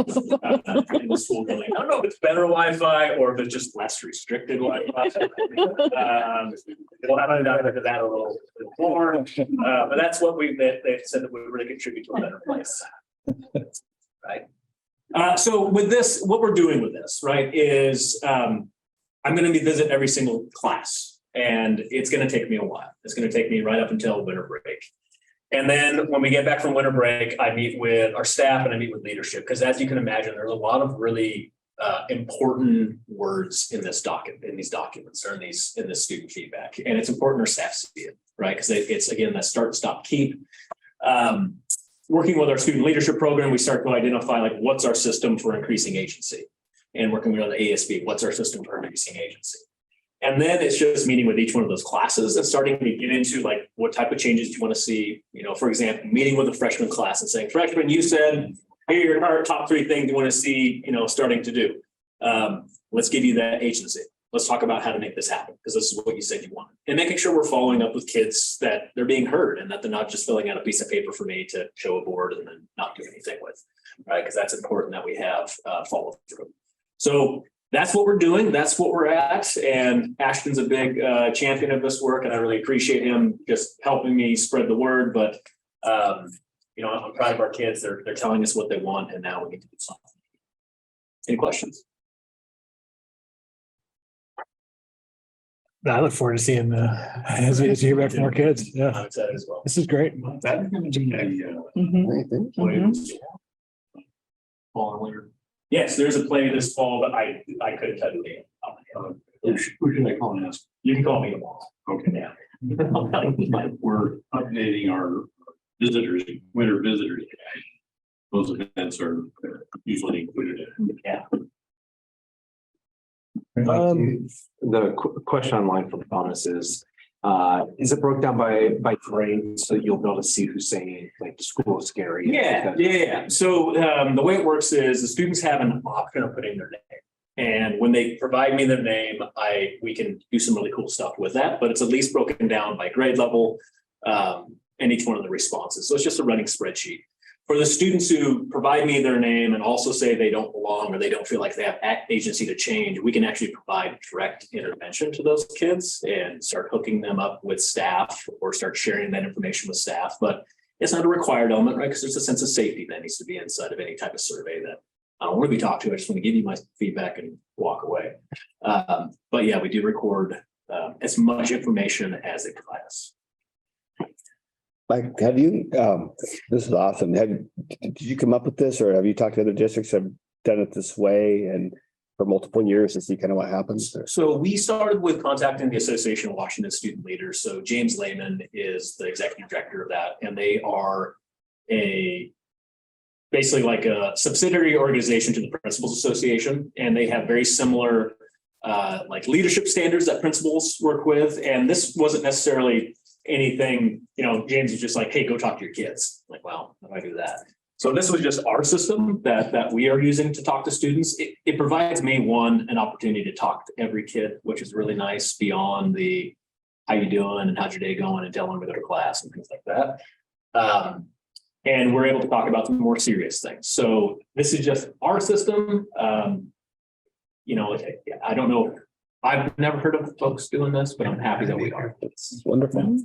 [SPEAKER 12] in the school building. I don't know if it's better Wi-Fi or if it's just less restricted Wi-Fi. We'll have to dive into that a little bit more. But that's what they've said that would really contribute to a better place. Right. So with this, what we're doing with this, right, is I'm going to be visiting every single class. And it's going to take me a while. It's going to take me right up until winter break. And then when we get back from winter break, I meet with our staff and I meet with leadership. Because as you can imagine, there's a lot of really important words in this document, in these documents, or in this student feedback. And it's important our staff see it, right? Because it's, again, that start, stop, keep. Working with our student leadership program, we start to identify like what's our system for increasing agency. And working with the ASB, what's our system for increasing agency. And then it's just meeting with each one of those classes and starting to get into like, what type of changes do you want to see? You know, for example, meeting with a freshman class and saying, freshman, you said, here are your top 3 things you want to see, you know, starting to do. Let's give you that agency. Let's talk about how to make this happen because this is what you said you want. And making sure we're following up with kids that they're being heard and that they're not just filling out a piece of paper for me to show a board and then not do anything with, right? Because that's important that we have follow through. So that's what we're doing. That's what we're at. And Ashton's a big champion of this work. And I really appreciate him just helping me spread the word. But, you know, I'm proud of our kids. They're telling us what they want. And now we need to do something. Any questions?
[SPEAKER 1] I look forward to seeing as you hear back from more kids. Yeah,
[SPEAKER 12] I'm excited as well.
[SPEAKER 1] this is great.
[SPEAKER 12] That
[SPEAKER 9] Mhm.
[SPEAKER 12] fall and winter. Yes, there's a play this fall, but I couldn't tell you the name.
[SPEAKER 13] Who should I call and ask?
[SPEAKER 12] You can call me tomorrow.
[SPEAKER 13] Okay.
[SPEAKER 12] Yeah.
[SPEAKER 13] We're updating our visitors, winter visitors guide. Those events are usually included in it.
[SPEAKER 12] Yeah.
[SPEAKER 3] The question online from Thomas is it broke down by grade, so you'll be able to see who's saying like the school is scary?
[SPEAKER 12] Yeah. So the way it works is the students have an option of putting their name. And when they provide me their name, we can do some really cool stuff with that, but it's at least broken down by grade level and each one of the responses. So it's just a running spreadsheet. For the students who provide me their name and also say they don't belong or they don't feel like they have agency to change, we can actually provide direct intervention to those kids and start hooking them up with staff or start sharing that information with staff. But it's not a required element, right? Because there's a sense of safety that needs to be inside of any type of survey that I don't want to be talked to. I just want to give you my feedback and walk away. But yeah, we do record as much information as they provide us.
[SPEAKER 4] Mike, have you, this is awesome. Did you come up with this or have you talked to other districts that have done it this way and for multiple years to see kind of what happens?
[SPEAKER 12] So we started with contacting the Association of Washington Student Leaders. So James Lehman is the executive director of that, and they are basically like a subsidiary organization to the Principals Association, and they have very similar like leadership standards that principals work with. And this wasn't necessarily anything, James is just like, hey, go talk to your kids. I'm like, wow, how do I do that? So this was just our system that we are using to talk to students. It provides me an opportunity to talk to every kid, which is really nice beyond the how you doing and how's your day going and tell them to go to class and things like that. And we're able to talk about the more serious things. So this is just our system. I don't know. I've never heard of folks doing this, but I'm happy that we are.
[SPEAKER 4] It's wonderful.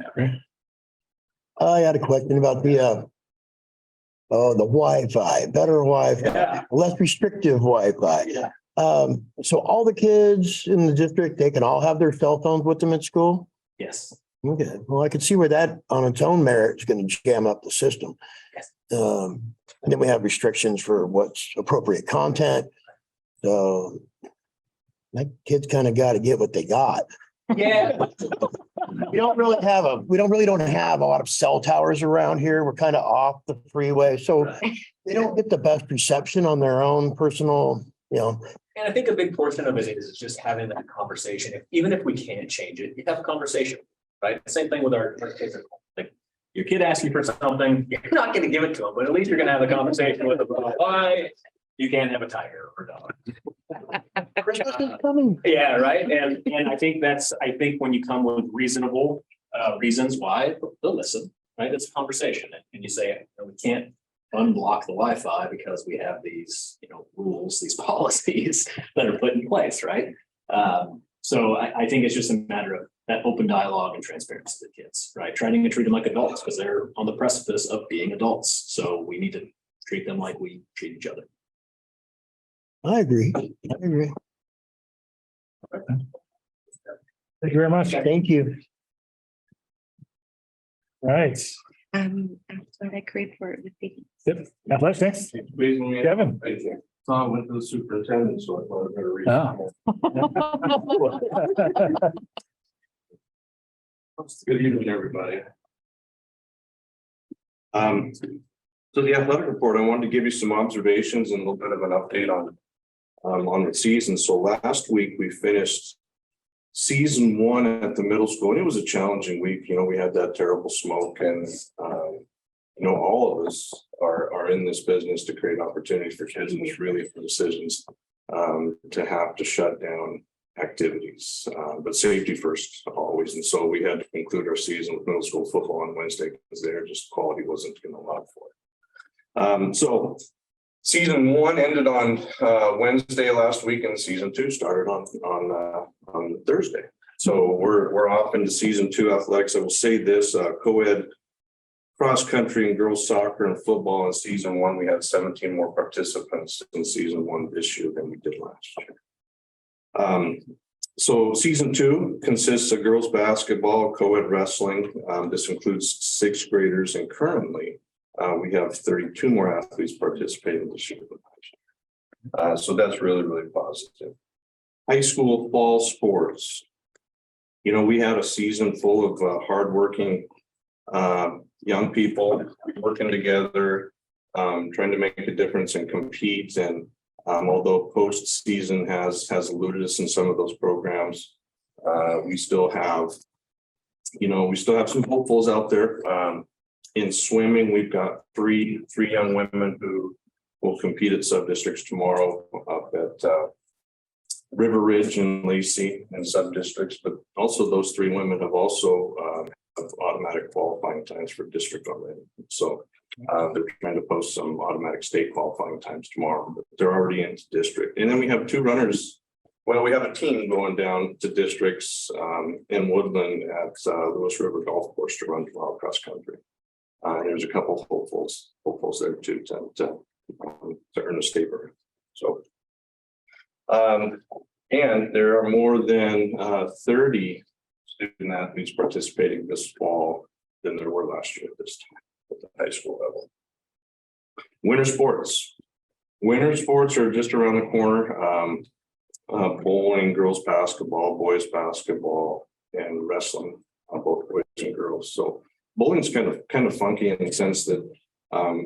[SPEAKER 8] I had a question about the Wi-Fi, better Wi-Fi, less restrictive Wi-Fi.
[SPEAKER 12] Yeah.
[SPEAKER 8] So all the kids in the district, they can all have their cell phones with them at school?
[SPEAKER 12] Yes.
[SPEAKER 8] Okay, well, I could see where that on its own merit is going to jam up the system.
[SPEAKER 12] Yes.
[SPEAKER 8] And then we have restrictions for what's appropriate content. So that kids kind of got to get what they got.
[SPEAKER 12] Yeah.
[SPEAKER 8] We don't really have a lot of cell towers around here. We're kind of off the freeway. So they don't get the best reception on their own personal,
[SPEAKER 12] And I think a big portion of it is just having that conversation. Even if we can't change it, you have a conversation, right? Same thing with our kids. Like your kid asks you for something, you're not going to give it to them, but at least you're going to have a conversation with them about why you can't have a tiger or a dog.
[SPEAKER 8] Christmas is coming.
[SPEAKER 12] Yeah, right. And I think when you come with reasonable reasons why, they'll listen, right? It's a conversation. And you say, we can't unblock the Wi-Fi because we have these, rules, these policies that are put in place, right? So I think it's just a matter of that open dialogue and transparency with kids, right? Trying to treat them like adults because they're on the precipice of being adults. So we need to treat them like we treat each other.
[SPEAKER 8] I agree.
[SPEAKER 1] Thank you very much.
[SPEAKER 8] Thank you.
[SPEAKER 1] Right.
[SPEAKER 2] What I agreed for it would be.
[SPEAKER 1] Yep. Athletics next. Kevin.
[SPEAKER 13] So I went to the superintendent, so I thought I'd better read. Good evening, everybody. So the athletic report, I wanted to give you some observations and a little bit of an update on the season. So last week we finished season 1 at the middle school, and it was a challenging week. We had that terrible smoke, and all of us are in this business to create opportunities for kids, and it's really for decisions to have to shut down activities, but safety first always. And so we had to conclude our season with middle school football on Wednesday because quality wasn't going to allow for it. So season 1 ended on Wednesday last week, and season 2 started on Thursday. So we're off into season 2 athletics. I will say this: co-ed cross country and girls soccer and football in season 1, we had 17 more participants in season 1 this year than we did last year. So season 2 consists of girls basketball, co-ed wrestling. This includes 6th graders, and currently we have 32 more athletes participating this year. So that's really, really positive. High school fall sports. You know, we had a season full of hardworking young people working together, trying to make a difference and compete. And although postseason has eluded us in some of those programs, we still have some hopefuls out there. In swimming, we've got three young women who will compete at sub-districts tomorrow up at River Ridge and Lacey and sub-districts, but also those 3 women have also have automatic qualifying times for district already. So they're trying to post some automatic state qualifying times tomorrow, but they're already into district. And then we have 2 runners. Well, we have a team going down to districts in Woodland at Lewis River Golf Course to run tomorrow cross country. There's a couple hopefuls there too to earn a state berth. So, and there are more than 30 student athletes participating this fall than there were last year at this time at the high school level. Winter sports. Winter sports are just around the corner. Bowling, girls basketball, boys basketball, and wrestling, both boys and girls. So bowling's kind of funky in the sense that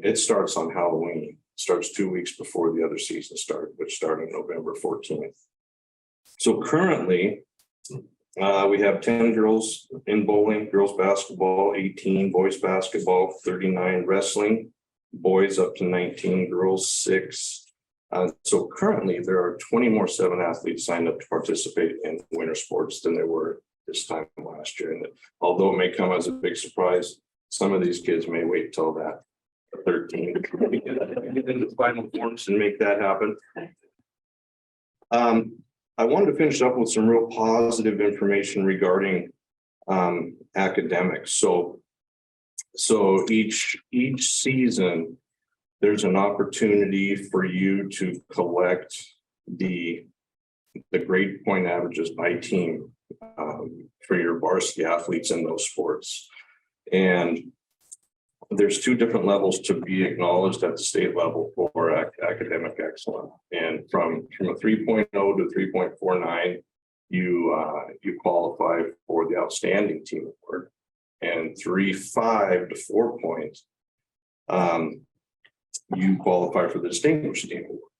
[SPEAKER 13] it starts on Halloween. It starts 2 weeks before the other season started, which started November 14th. So currently, we have 10 girls in bowling, girls basketball, 18, boys basketball, 39 wrestling, boys up to 19, girls 6. So currently there are 20 more 7 athletes signed up to participate in winter sports than there were this time last year. And although it may come as a big surprise, some of these kids may wait till that 13 to get into final forms and make that happen. I wanted to finish up with some real positive information regarding academics. So each season, there's an opportunity for you to collect the grade point averages by team for your varsity athletes in those sports. And there's 2 different levels to be acknowledged at the state level for academic excellence. And from a 3.0 to 3.49, you qualify for the outstanding team award, and 3.5 to 4 points, you qualify for the distinguished team award.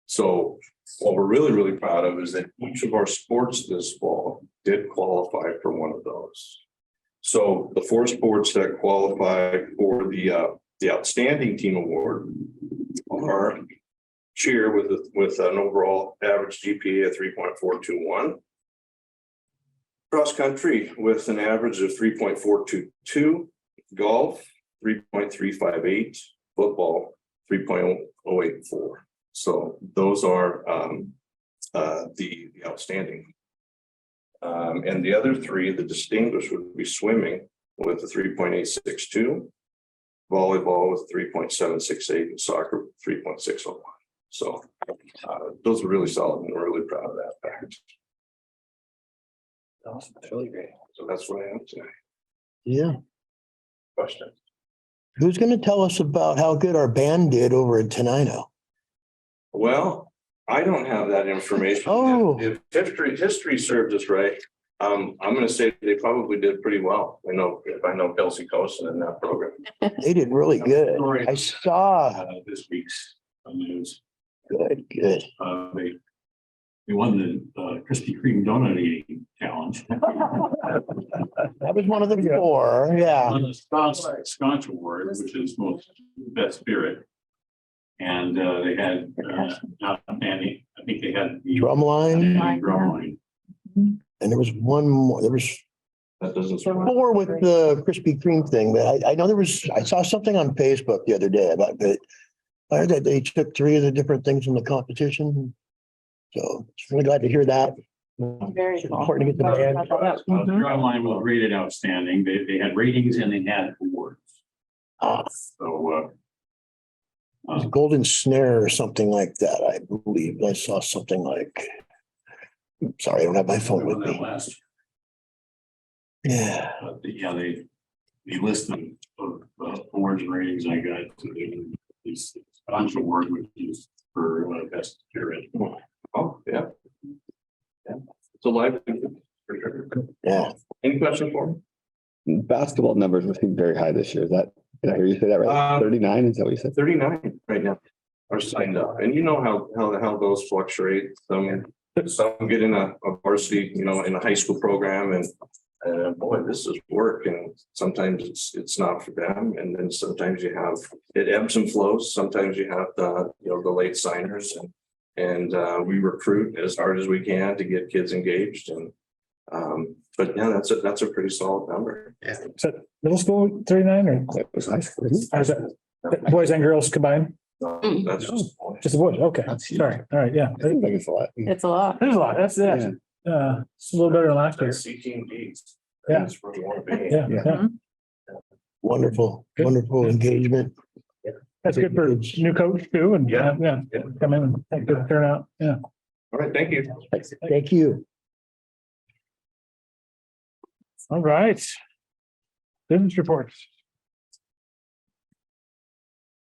[SPEAKER 13] So what we're really, really proud of is that each of our sports this fall did qualify for one of those. So the 4 sports that qualify for the outstanding team award are cheer with an overall average GPA of 3.421, cross country with an average of 3.422, golf 3.358, football 3.084. So those are the outstanding. And the other 3, the distinguished, would be swimming with a 3.862, volleyball with 3.768, and soccer with 3.601. So those are really solid, and we're really proud of that fact.
[SPEAKER 3] Awesome, that's really great.
[SPEAKER 13] So that's what I am today.
[SPEAKER 8] Yeah.
[SPEAKER 13] Question.
[SPEAKER 8] Who's going to tell us about how good our band did over at Tenino?
[SPEAKER 13] Well, I don't have that information.
[SPEAKER 8] Oh.
[SPEAKER 13] If history serves us right, I'm going to say they probably did pretty well. I know Kelsey Cosin in that program.
[SPEAKER 8] They did really good. I saw.
[SPEAKER 14] This week's news.
[SPEAKER 8] Good.
[SPEAKER 14] They won the Krispy Kreme donut eating challenge.
[SPEAKER 8] That was one of the 4. Yeah.
[SPEAKER 14] On the Sconch Award, which is most best spirit. And they had outstanding, I think they had the
[SPEAKER 8] Drumline.
[SPEAKER 14] Drumline.
[SPEAKER 8] And there was one more. There was
[SPEAKER 13] That doesn't.
[SPEAKER 8] 4 with the Krispy Kreme thing, but I know I saw something on Facebook the other day about that. I heard that they took 3 of the different things in the competition. So it's really glad to hear that.
[SPEAKER 2] Very
[SPEAKER 8] It's
[SPEAKER 2] cool.
[SPEAKER 8] important to get the band.
[SPEAKER 14] Drumline was rated outstanding. They had ratings and they had awards. So
[SPEAKER 8] It was Golden Snare or something like that, I believe. I saw something like Sorry, I don't have my phone with
[SPEAKER 14] Remember that
[SPEAKER 8] me.
[SPEAKER 14] last,
[SPEAKER 8] Yeah.
[SPEAKER 14] yeah, the list of awards and ratings I got, this Sconch Award, which is for best spirit.
[SPEAKER 13] Oh, yeah. Yeah, it's a live. For sure.
[SPEAKER 8] Yeah.
[SPEAKER 13] Any questions for me?
[SPEAKER 4] Basketball numbers seem very high this year. Is that, did I hear you say that right? 39, is that what you said?
[SPEAKER 13] 39 right now are signed up, and you know how those fluctuate. Some get in a varsity, in a high school program, and boy, this is work, and sometimes it's not for them, and then sometimes it ebbs and flows. Sometimes you have the late signers, and we recruit as hard as we can to get kids engaged, and but yeah, that's a pretty solid number.
[SPEAKER 4] Yeah.
[SPEAKER 1] Is that middle school 39 or
[SPEAKER 4] That was high school. Isn't
[SPEAKER 1] or is that boys and girls combined?
[SPEAKER 13] That's
[SPEAKER 1] Just the boys, okay,
[SPEAKER 4] That's huge.
[SPEAKER 1] sorry, all right, yeah.
[SPEAKER 4] it? I think it's a lot.
[SPEAKER 10] It's a lot.
[SPEAKER 1] There's a lot, that's it. It's a little better than last year.
[SPEAKER 13] C-team Ds.
[SPEAKER 1] Yeah.
[SPEAKER 13] That's where you want to be.
[SPEAKER 1] Yeah,
[SPEAKER 4] Yeah.
[SPEAKER 1] yeah,
[SPEAKER 8] Wonderful,
[SPEAKER 1] Good.
[SPEAKER 8] wonderful engagement.
[SPEAKER 1] that's good for new coach too, and
[SPEAKER 13] Yeah.
[SPEAKER 1] come in and take good turnout, yeah.
[SPEAKER 13] All right, thank you.
[SPEAKER 8] Thank you.
[SPEAKER 1] All right. Business reports.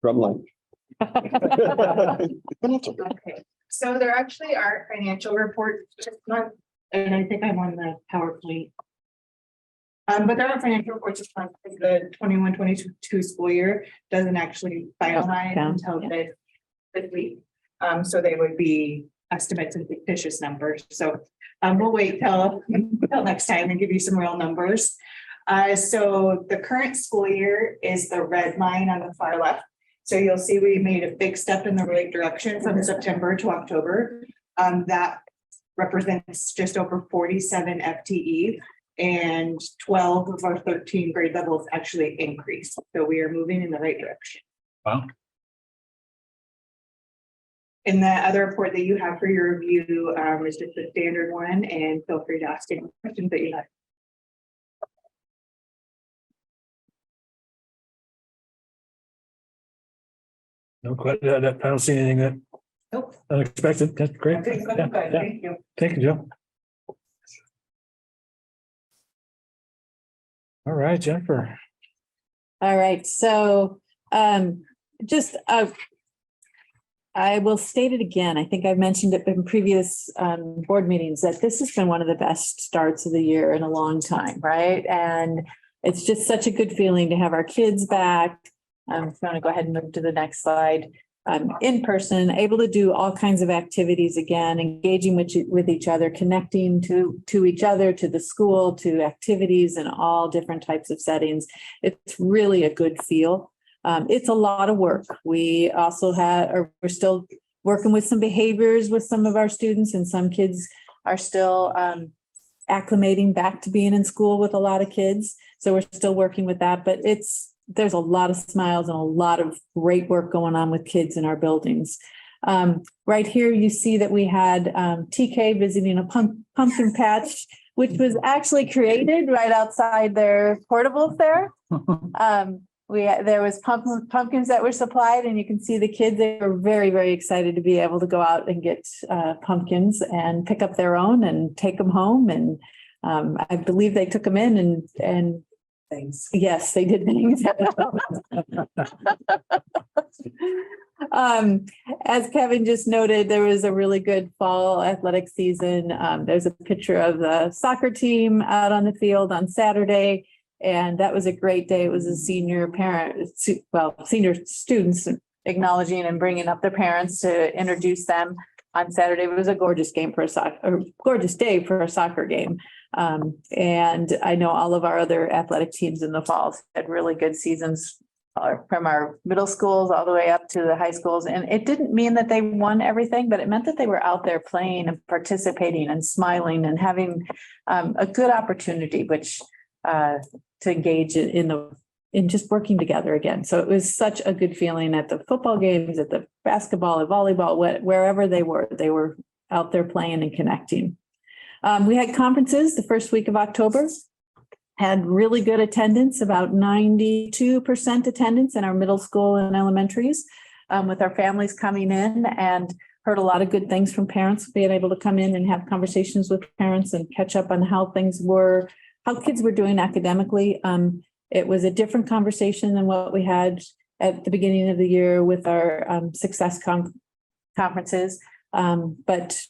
[SPEAKER 4] From lunch.
[SPEAKER 9] Okay, so there actually are financial reports this month, and I think I'm on the PowerPoint. But there are financial reports this month, because the 21-22 school year doesn't actually finalize until this week. So they would be estimates and fictitious numbers. So we'll wait till next time and give you some real numbers. So the current school year is the red line on the far left. So you'll see we made a big step in the right direction from September to October. That represents just over 47 FTE, and 12 of our 13 grade levels actually increased. So we are moving in the right direction.
[SPEAKER 1] Wow.
[SPEAKER 9] And the other report that you have for your review is just a standard one, and feel free to ask any questions that you have.
[SPEAKER 1] No question, I don't see anything that
[SPEAKER 9] Nope.
[SPEAKER 1] unexpected, that's great.
[SPEAKER 9] Okay, good,
[SPEAKER 1] Yeah,
[SPEAKER 9] good,
[SPEAKER 1] yeah.
[SPEAKER 9] thank you.
[SPEAKER 1] Thank you, Joe. All right, Jennifer.
[SPEAKER 10] All right, so just I will state it again. I think I've mentioned it in previous board meetings that this has been one of the best starts of the year in a long time, right? And it's just such a good feeling to have our kids back. I'm going to go ahead and move to the next slide. In person, able to do all kinds of activities again, engaging with each other, connecting to each other, to the school, to activities in all different types of settings. It's really a good feel. It's a lot of work. We also we're still working with some behaviors with some of our students, and some kids are still acclimating back to being in school with a lot of kids. So we're still working with that, but there's a lot of smiles and a lot of great work going on with kids in our buildings. Right here, you see that we had TK visiting a pumpkin patch, which was actually created right outside their portables there. There was pumpkins that were supplied, and you can see the kids, they were very, very excited to be able to go out and get pumpkins and pick up their own and take them home. And I believe they took them in and things. Yes, they did things. As Kevin just noted, there was a really good fall athletic season. There's a picture of the soccer team out on the field on Saturday, and that was a great day. It was a senior students acknowledging and bringing up their parents to introduce them on Saturday. It was a gorgeous game gorgeous day for a soccer game. And I know all of our other athletic teams in the fall had really good seasons from our middle schools all the way up to the high schools. And it didn't mean that they won everything, but it meant that they were out there playing and participating and smiling and having a good opportunity, to engage in just working together again. So it was such a good feeling at the football games, at the basketball, at volleyball, wherever they were out there playing and connecting. We had conferences the first week of October, had really good attendance, about 92% attendance in our middle school and elementaries, with our families coming in. And
[SPEAKER 15] heard a lot of good things from parents, being able to come in and have conversations with parents and catch up on how things were, how kids were doing academically. It was a different conversation than what we had at the beginning of the year with our success conferences, but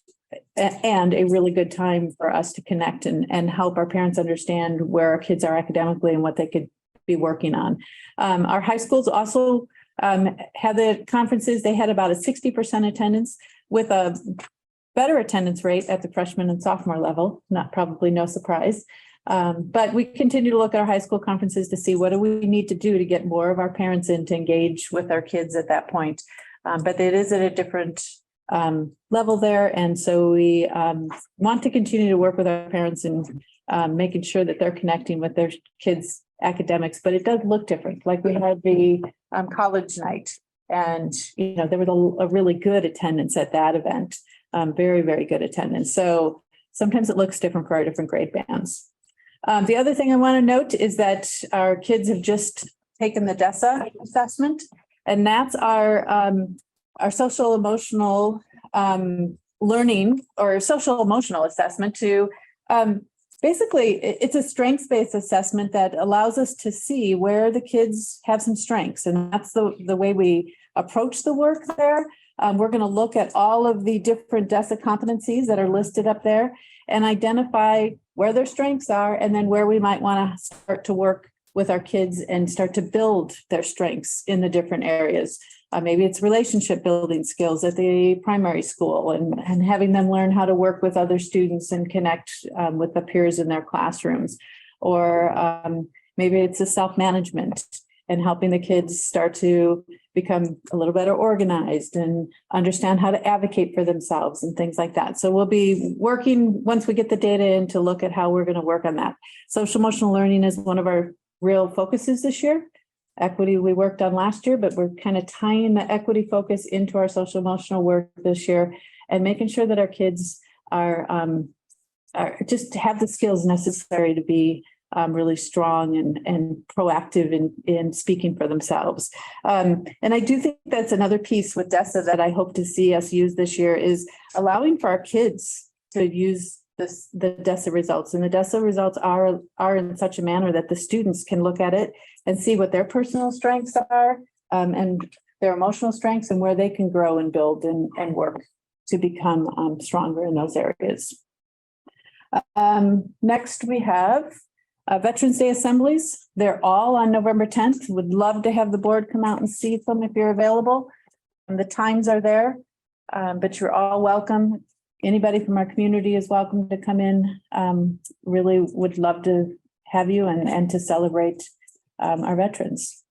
[SPEAKER 15] and a really good time for us to connect and help our parents understand where our kids are academically and what they could be working on. Our high schools also had the conferences. They had about a 60% attendance with a better attendance rate at the freshman and sophomore level, probably no surprise. But we continue to look at our high school conferences to see what do we need to do to get more of our parents in to engage with our kids at that point. But it is at a different level there. And so we want to continue to work with our parents and making sure that they're connecting with their kids' academics, but it does look different. Like we had the college night, and there was a really good attendance at that event, very, very good attendance. So sometimes it looks different for our different grade bands. The other thing I want to note is that our kids have just taken the DESA assessment, and that's our social emotional learning or social emotional assessment to basically, it's a strengths-based assessment that allows us to see where the kids have some strengths. And that's the way we approach the work there. We're going to look at all of the different DESA competencies that are listed up there and identify where their strengths are, and then where we might want to start to work with our kids and start to build their strengths in the different areas. Maybe it's relationship building skills at the primary school and having them learn how to work with other students and connect with the peers in their classrooms. Or maybe it's a self-management and helping the kids start to become a little better organized and understand how to advocate for themselves and things like that. So we'll be working, once we get the data in, to look at how we're going to work on that. Social emotional learning is one of our real focuses this year. Equity we worked on last year, but we're kind of tying the equity focus into our social emotional work this year and making sure that our kids are just have the skills necessary to be really strong and proactive in speaking for themselves. And I do think that's another piece with DESA that I hope to see us use this year, is allowing for our kids to use the DESA results. And the DESA results are in such a manner that the students can look at it and see what their personal strengths are and their emotional strengths and where they can grow and build and work to become stronger in those areas. Next, we have Veterans Day assemblies. They're all on November 10th. Would love to have the board come out and see them if you're available. And the times are there, but you're all welcome. Anybody from our community is welcome to come in. Really would love to have you and to celebrate our veterans.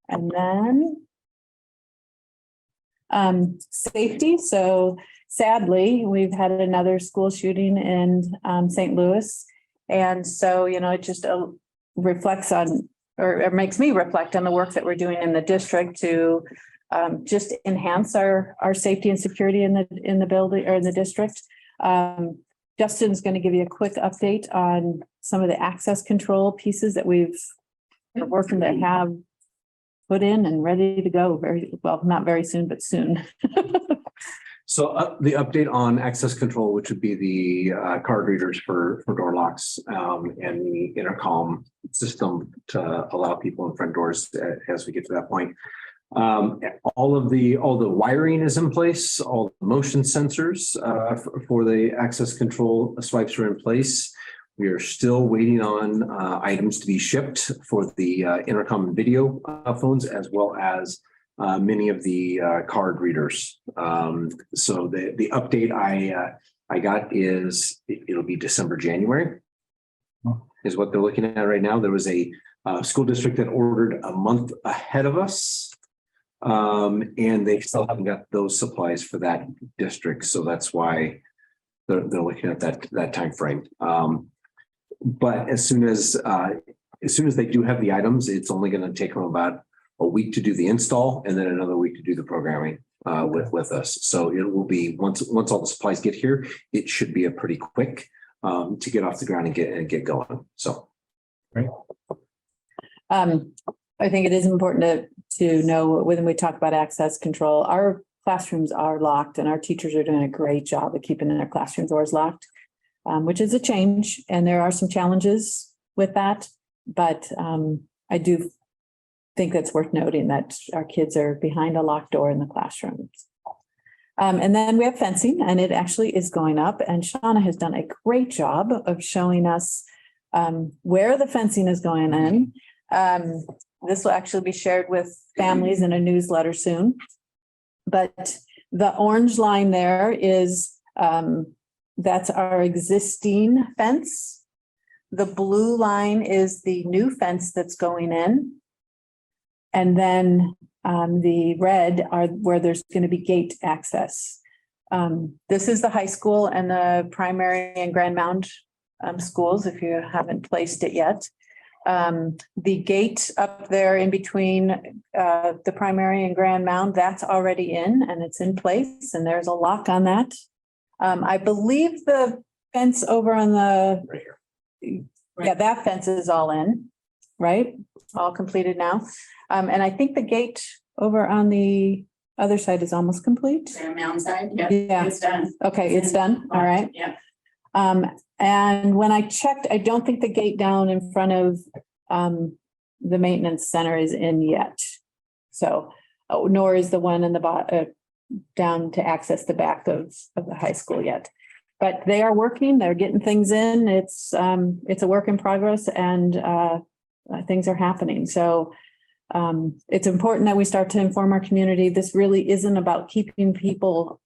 [SPEAKER 15] And then safety. So sadly, we've had another school shooting in St. Louis. And so, it just reflects on, or it makes me reflect on the work that we're doing in the district to just enhance our safety and security in the building or in the district. Justin's going to give you a quick update on some of the access control pieces that we're working to have put in and ready to go not very soon, but soon.
[SPEAKER 3] So the update on access control, which would be the card readers for door locks and the intercom system to allow people in front doors as we get to that point. All the wiring is in place. All the motion sensors for the access control swipes are in place. We are still waiting on items to be shipped for the intercom and video phones, as well as many of the card readers. So the update I got is it'll be December, January is what they're looking at right now. There was a school district that ordered a month ahead of us. And they still haven't got those supplies for that district. So that's why they're looking at that time frame. But as soon as they do have the items, it's only going to take them about a week to do the install and then another week to do the programming with us. So it will be once all the supplies get here, it should be a pretty quick to get off the ground and get going. So
[SPEAKER 1] great.
[SPEAKER 15] I think it is important to know when we talk about access control, our classrooms are locked and our teachers are doing a great job of keeping their classroom doors locked, which is a change. And there are some challenges with that. But I do think that's worth noting that our kids are behind a locked door in the classrooms. And then we have fencing, and it actually is going up. And Shauna has done a great job of showing us where the fencing is going in. This will actually be shared with families in a newsletter soon. But the orange line there is, that's our existing fence. The blue line is the new fence that's going in. And then the red are where there's going to be gate access. This is the high school and the primary and Grand Mound schools, if you haven't placed it yet. The gate up there in between the primary and Grand Mound, that's already in and it's in place, and there's a lock on that. I believe the fence over on the, yeah, that fence is all in, right? All completed now. And I think the gate over on the other side is almost complete.
[SPEAKER 10] Grand Mound side, yeah,
[SPEAKER 15] Yeah.
[SPEAKER 10] it's done.
[SPEAKER 15] Okay, it's done. All right.
[SPEAKER 10] Yeah.
[SPEAKER 15] And when I checked, I don't think the gate down in front of the maintenance center is in yet. So, nor is the one in the down to access the back of the high school yet. But they are working, they're getting things in. It's a work in progress, and things are happening. So it's important that we start to inform our community. This really isn't about keeping people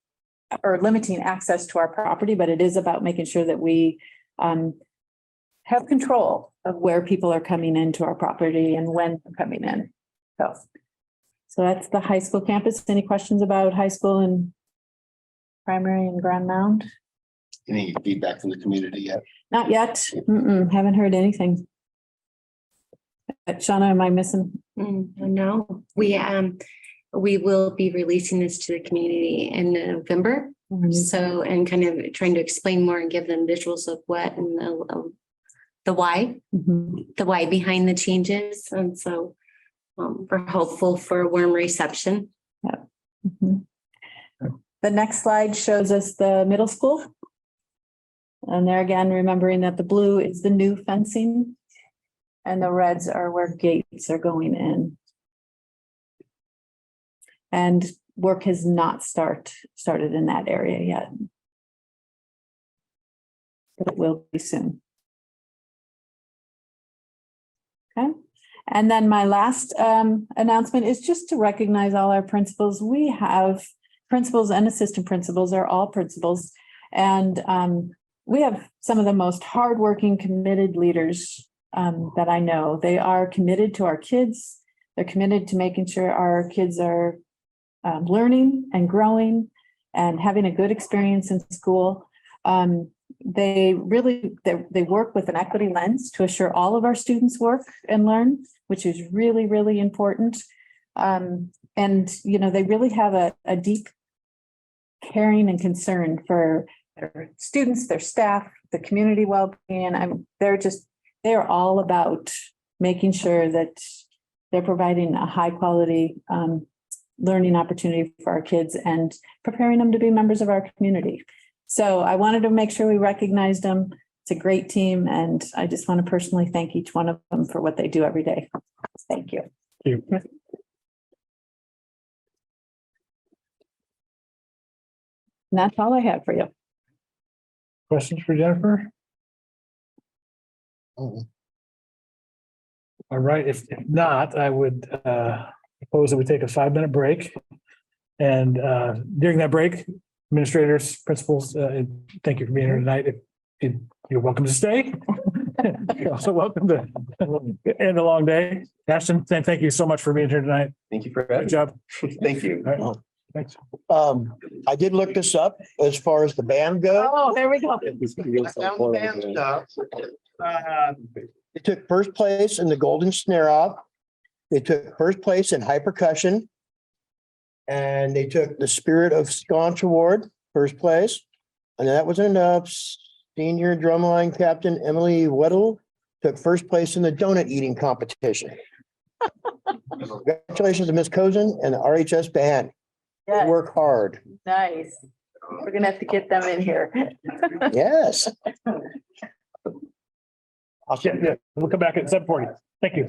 [SPEAKER 15] or limiting access to our property, but it is about making sure that we have control of where people are coming into our property and when they're coming in. So that's the high school campus. Any questions about high school and primary and Grand Mound?
[SPEAKER 4] Any feedback from the community yet?
[SPEAKER 15] Not yet. Haven't heard anything. Shauna, am I missing?
[SPEAKER 2] No, we will be releasing this to the community in November. So, and kind of trying to explain more and give them visuals of what and the why, the why behind the changes. And so we're hopeful for a warm reception.
[SPEAKER 15] The next slide shows us the middle school. And there again, remembering that the blue is the new fencing and the reds are where gates are going in. And work has not started in that area yet. But it will be soon. Okay. And then my last announcement is just to recognize all our principals. We have principals and assistant principals are all principals. And we have some of the most hardworking, committed leaders that I know. They are committed to our kids. They're committed to making sure our kids are learning and growing and having a good experience in school. They work with an equity lens to assure all of our students work and learn, which is really, really important. And, you know, they really have a deep caring and concern for their students, their staff, the community well-being. They're all about making sure that they're providing a high quality learning opportunity for our kids and preparing them to be members of our community. So I wanted to make sure we recognized them. It's a great team, and I just want to personally thank each one of them for what they do every day. Thank you.
[SPEAKER 1] Thank you.
[SPEAKER 15] And that's all I have for you.
[SPEAKER 1] Questions for Jennifer? All right, if not, I would propose that we take a 5-minute break. And during that break, administrators, principals, thank you for being here tonight. If you're welcome to stay. You're also welcome to end a long day. Ashton, thank you so much for being here tonight.
[SPEAKER 5] Thank you for having me.
[SPEAKER 1] Good job.
[SPEAKER 5] Thank you.
[SPEAKER 1] All right. Thanks.
[SPEAKER 8] I did look this up as far as the band goes.
[SPEAKER 15] Oh, there we go.
[SPEAKER 8] They took first place in the Golden Snare Off. They took first place in high percussion. And they took the Spirit of Sconch Award, first place. And that wasn't enough. Senior drumline captain Emily Weddle took first place in the donut eating competition. Congratulations to Ms. Cozen and the RHS band.
[SPEAKER 15] Yeah,
[SPEAKER 8] work hard.
[SPEAKER 15] nice. We're gonna have to get them in here.
[SPEAKER 8] Yes.
[SPEAKER 1] Yeah, we'll come back at 7:40. Thank you.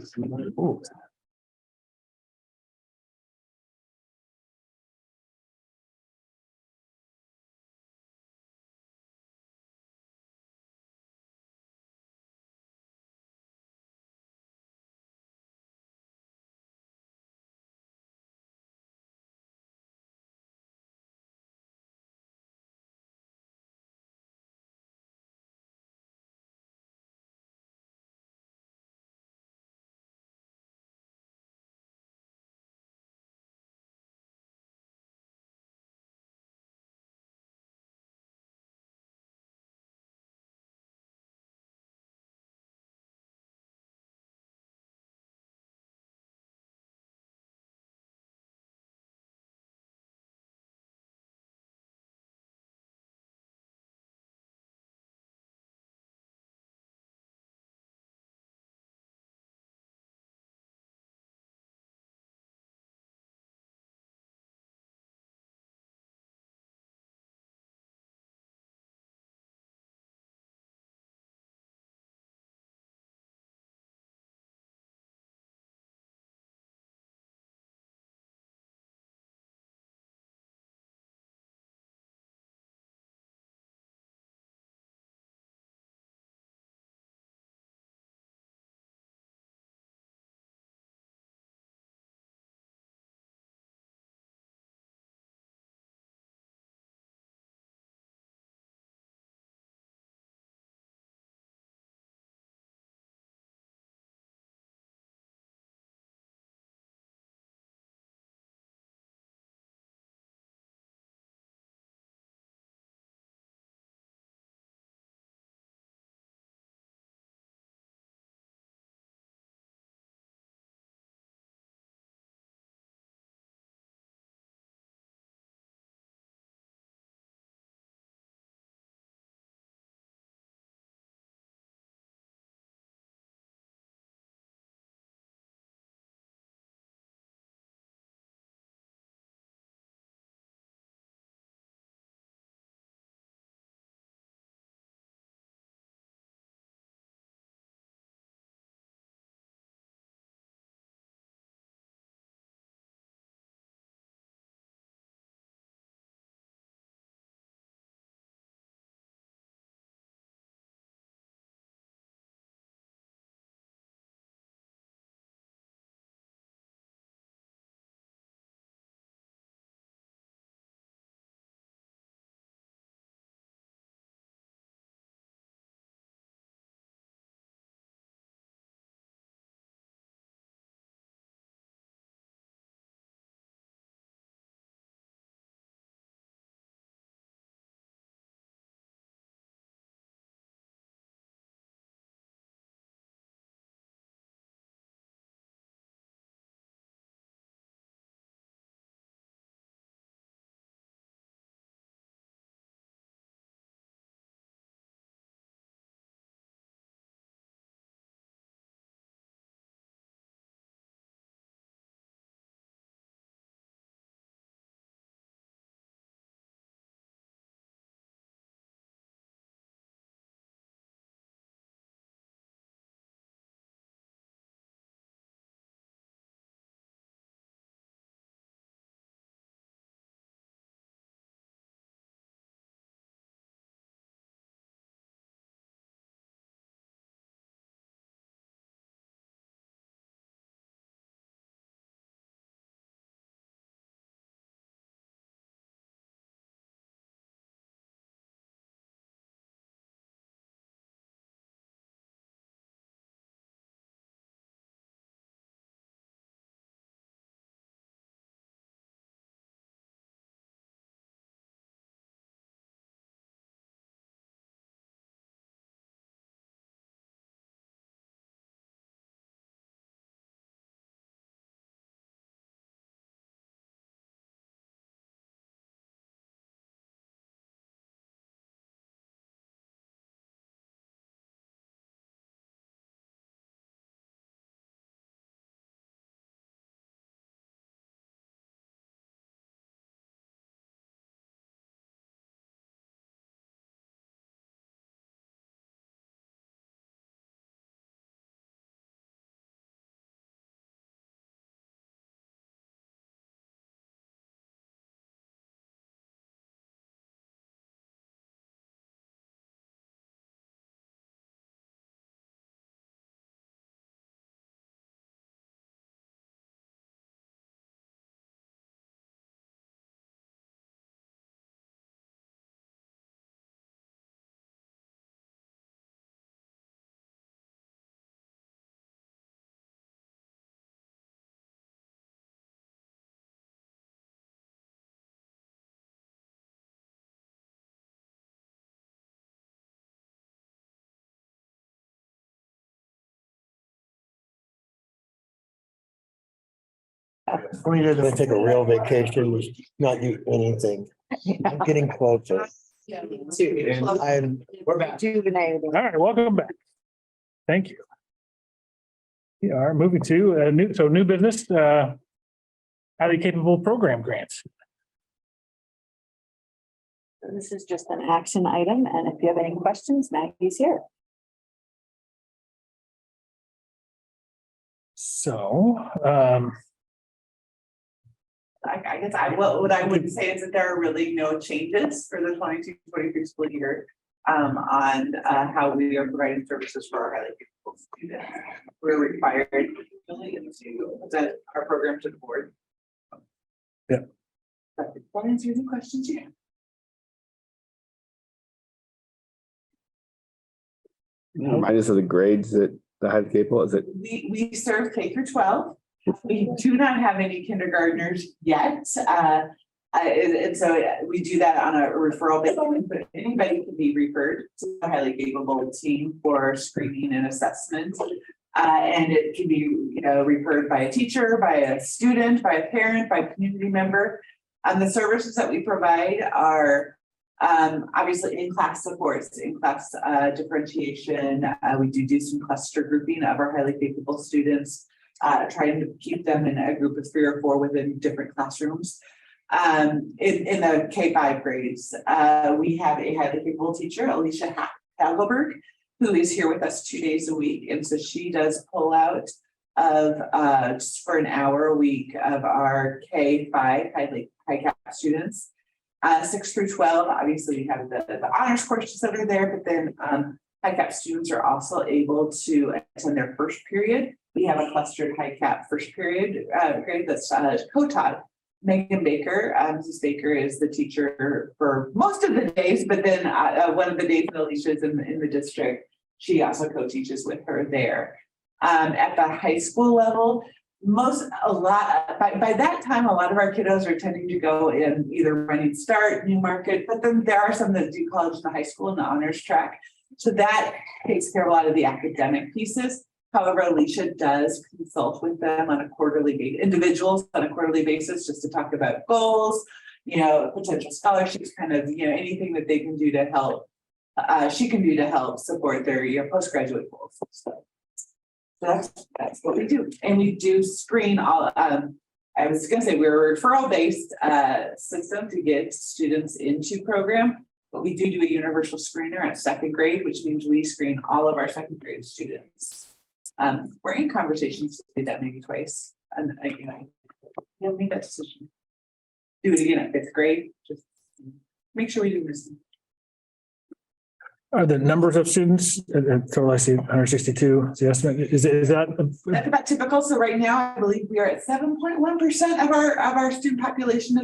[SPEAKER 8] We're gonna take a real vacation, not do anything. I'm getting closer.
[SPEAKER 11] We're back.
[SPEAKER 1] All right, welcome back. Thank you. We are moving to new business, highly capable program grants.
[SPEAKER 15] This is just an action item, and if you have any questions, Maggie's here.
[SPEAKER 1] So,
[SPEAKER 9] I guess what I would say is that there are really no changes for the 22-23 school year on how we are providing services for our highly capable students. We're required really to present our program to the board.
[SPEAKER 1] Yeah.
[SPEAKER 9] That answers the questions you have.
[SPEAKER 4] Remind us of the grades that the highly capable, is it?
[SPEAKER 9] We serve K through 12. We do not have any kindergartners yet. And so we do that on a referral basis, but anybody can be referred to a highly capable team for screening and assessment. And it can be, referred by a teacher, by a student, by a parent, by a community member. And the services that we provide are obviously in-class supports, in-class differentiation. We do some cluster grouping of our highly capable students, trying to keep them in a group of 3 or 4 within different classrooms. In the K-5 grades, we have a highly capable teacher, Alicia Hagelberg, who is here with us 2 days a week. And so she does pull out of just for an hour a week of our K-5 high cap students. 6 through 12, obviously we have the honors courses that are there, but then high cap students are also able to attend their first period. We have a clustered high cap first period grade that's co-taught. Megan Baker, Mrs. Baker is the teacher for most of the days, but then one of the days that Alicia is in the district, she also co-teaches with her there. At the high school level, by that time, a lot of our kiddos are tending to go in either Running Start, Newmarket, but then there are some that do college in the high school and the honors track. So that takes care of a lot of the academic pieces. However, Alicia does consult with them on a quarterly basis, individuals on a quarterly basis, just to talk about goals, potential scholarships, kind of, anything that they can do to help. She can do to help support their postgraduate goals. So that's what we do, and we do screen all. I was going to say we're a referral-based system to get students into program, but we do a universal screener at 2nd grade, which means we screen all of our 2nd grade students. We're in conversations to do that maybe twice, and make that decision. Do it again at 5th grade. Just make sure we do this.
[SPEAKER 1] Are the numbers of students, total I see 162, is the estimate, is that?
[SPEAKER 9] That's about typical. So right now, I believe we are at 7.1% of our student population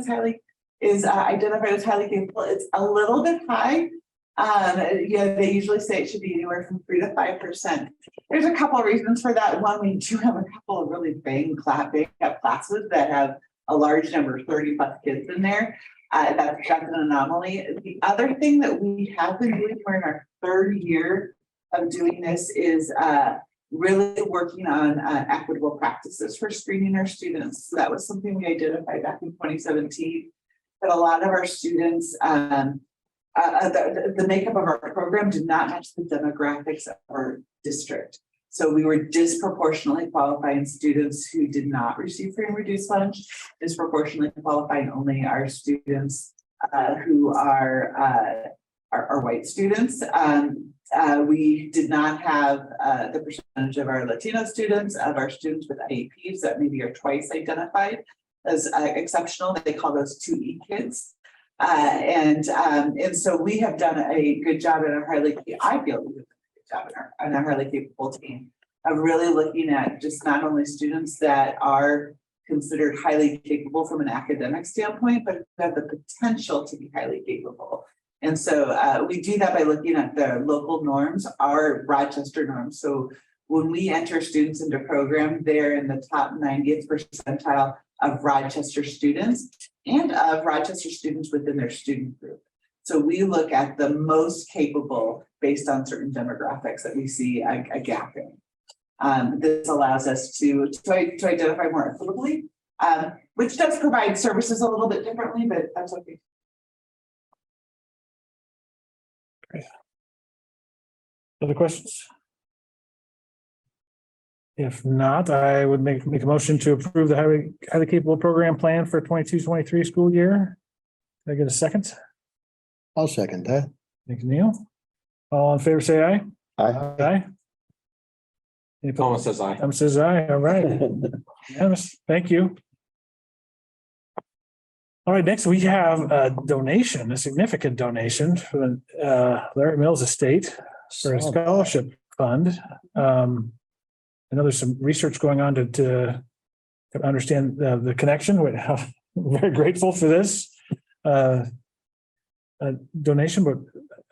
[SPEAKER 9] is identified as highly capable. It's a little bit high. They usually say it should be anywhere from 3 to 5%. There's a couple of reasons for that. One, we do have a couple of really big classes that have a large number, 30+ kids in there. That's an anomaly. The other thing that we have been doing, we're in our 3rd year of doing this, is really working on equitable practices for screening our students. So that was something we identified back in 2017, that a lot of our students, the makeup of our program did not match the demographics of our district. So we were disproportionately qualifying students who did not receive free and reduced lunch, disproportionately qualifying only our students who are white students. We did not have the percentage of our Latino students, of our students with IEPs that maybe are twice identified as exceptional. They call those 2E kids. And so we have done a good job in our I feel we have done a good job in our highly capable team of really looking at just not only students that are considered highly capable from an academic standpoint, but have the potential to be highly capable. And so we do that by looking at the local norms, our Rochester norms. So when we enter students into program, they're in the top 90th percentile of Rochester students and of Rochester students within their student group. So we look at the most capable based on certain demographics that we see a gap in. This allows us to identify more equitably Which does provide services a little bit differently, but that's okay.
[SPEAKER 1] Other questions? If not, I would make a motion to approve the highly capable program plan for 22-23 school year. Can I get a second?
[SPEAKER 8] I'll second that.
[SPEAKER 1] Thank you, Neil. All in favor, say aye. Aye. Any opposed?
[SPEAKER 3] Thomas says aye.
[SPEAKER 1] Thomas says aye. All right. Unanimous. Thank you. All right, next we have a donation, a significant donation from Larry Mills Estate for a scholarship fund. I know there's some research going on to understand the connection. We're very grateful for this donation, but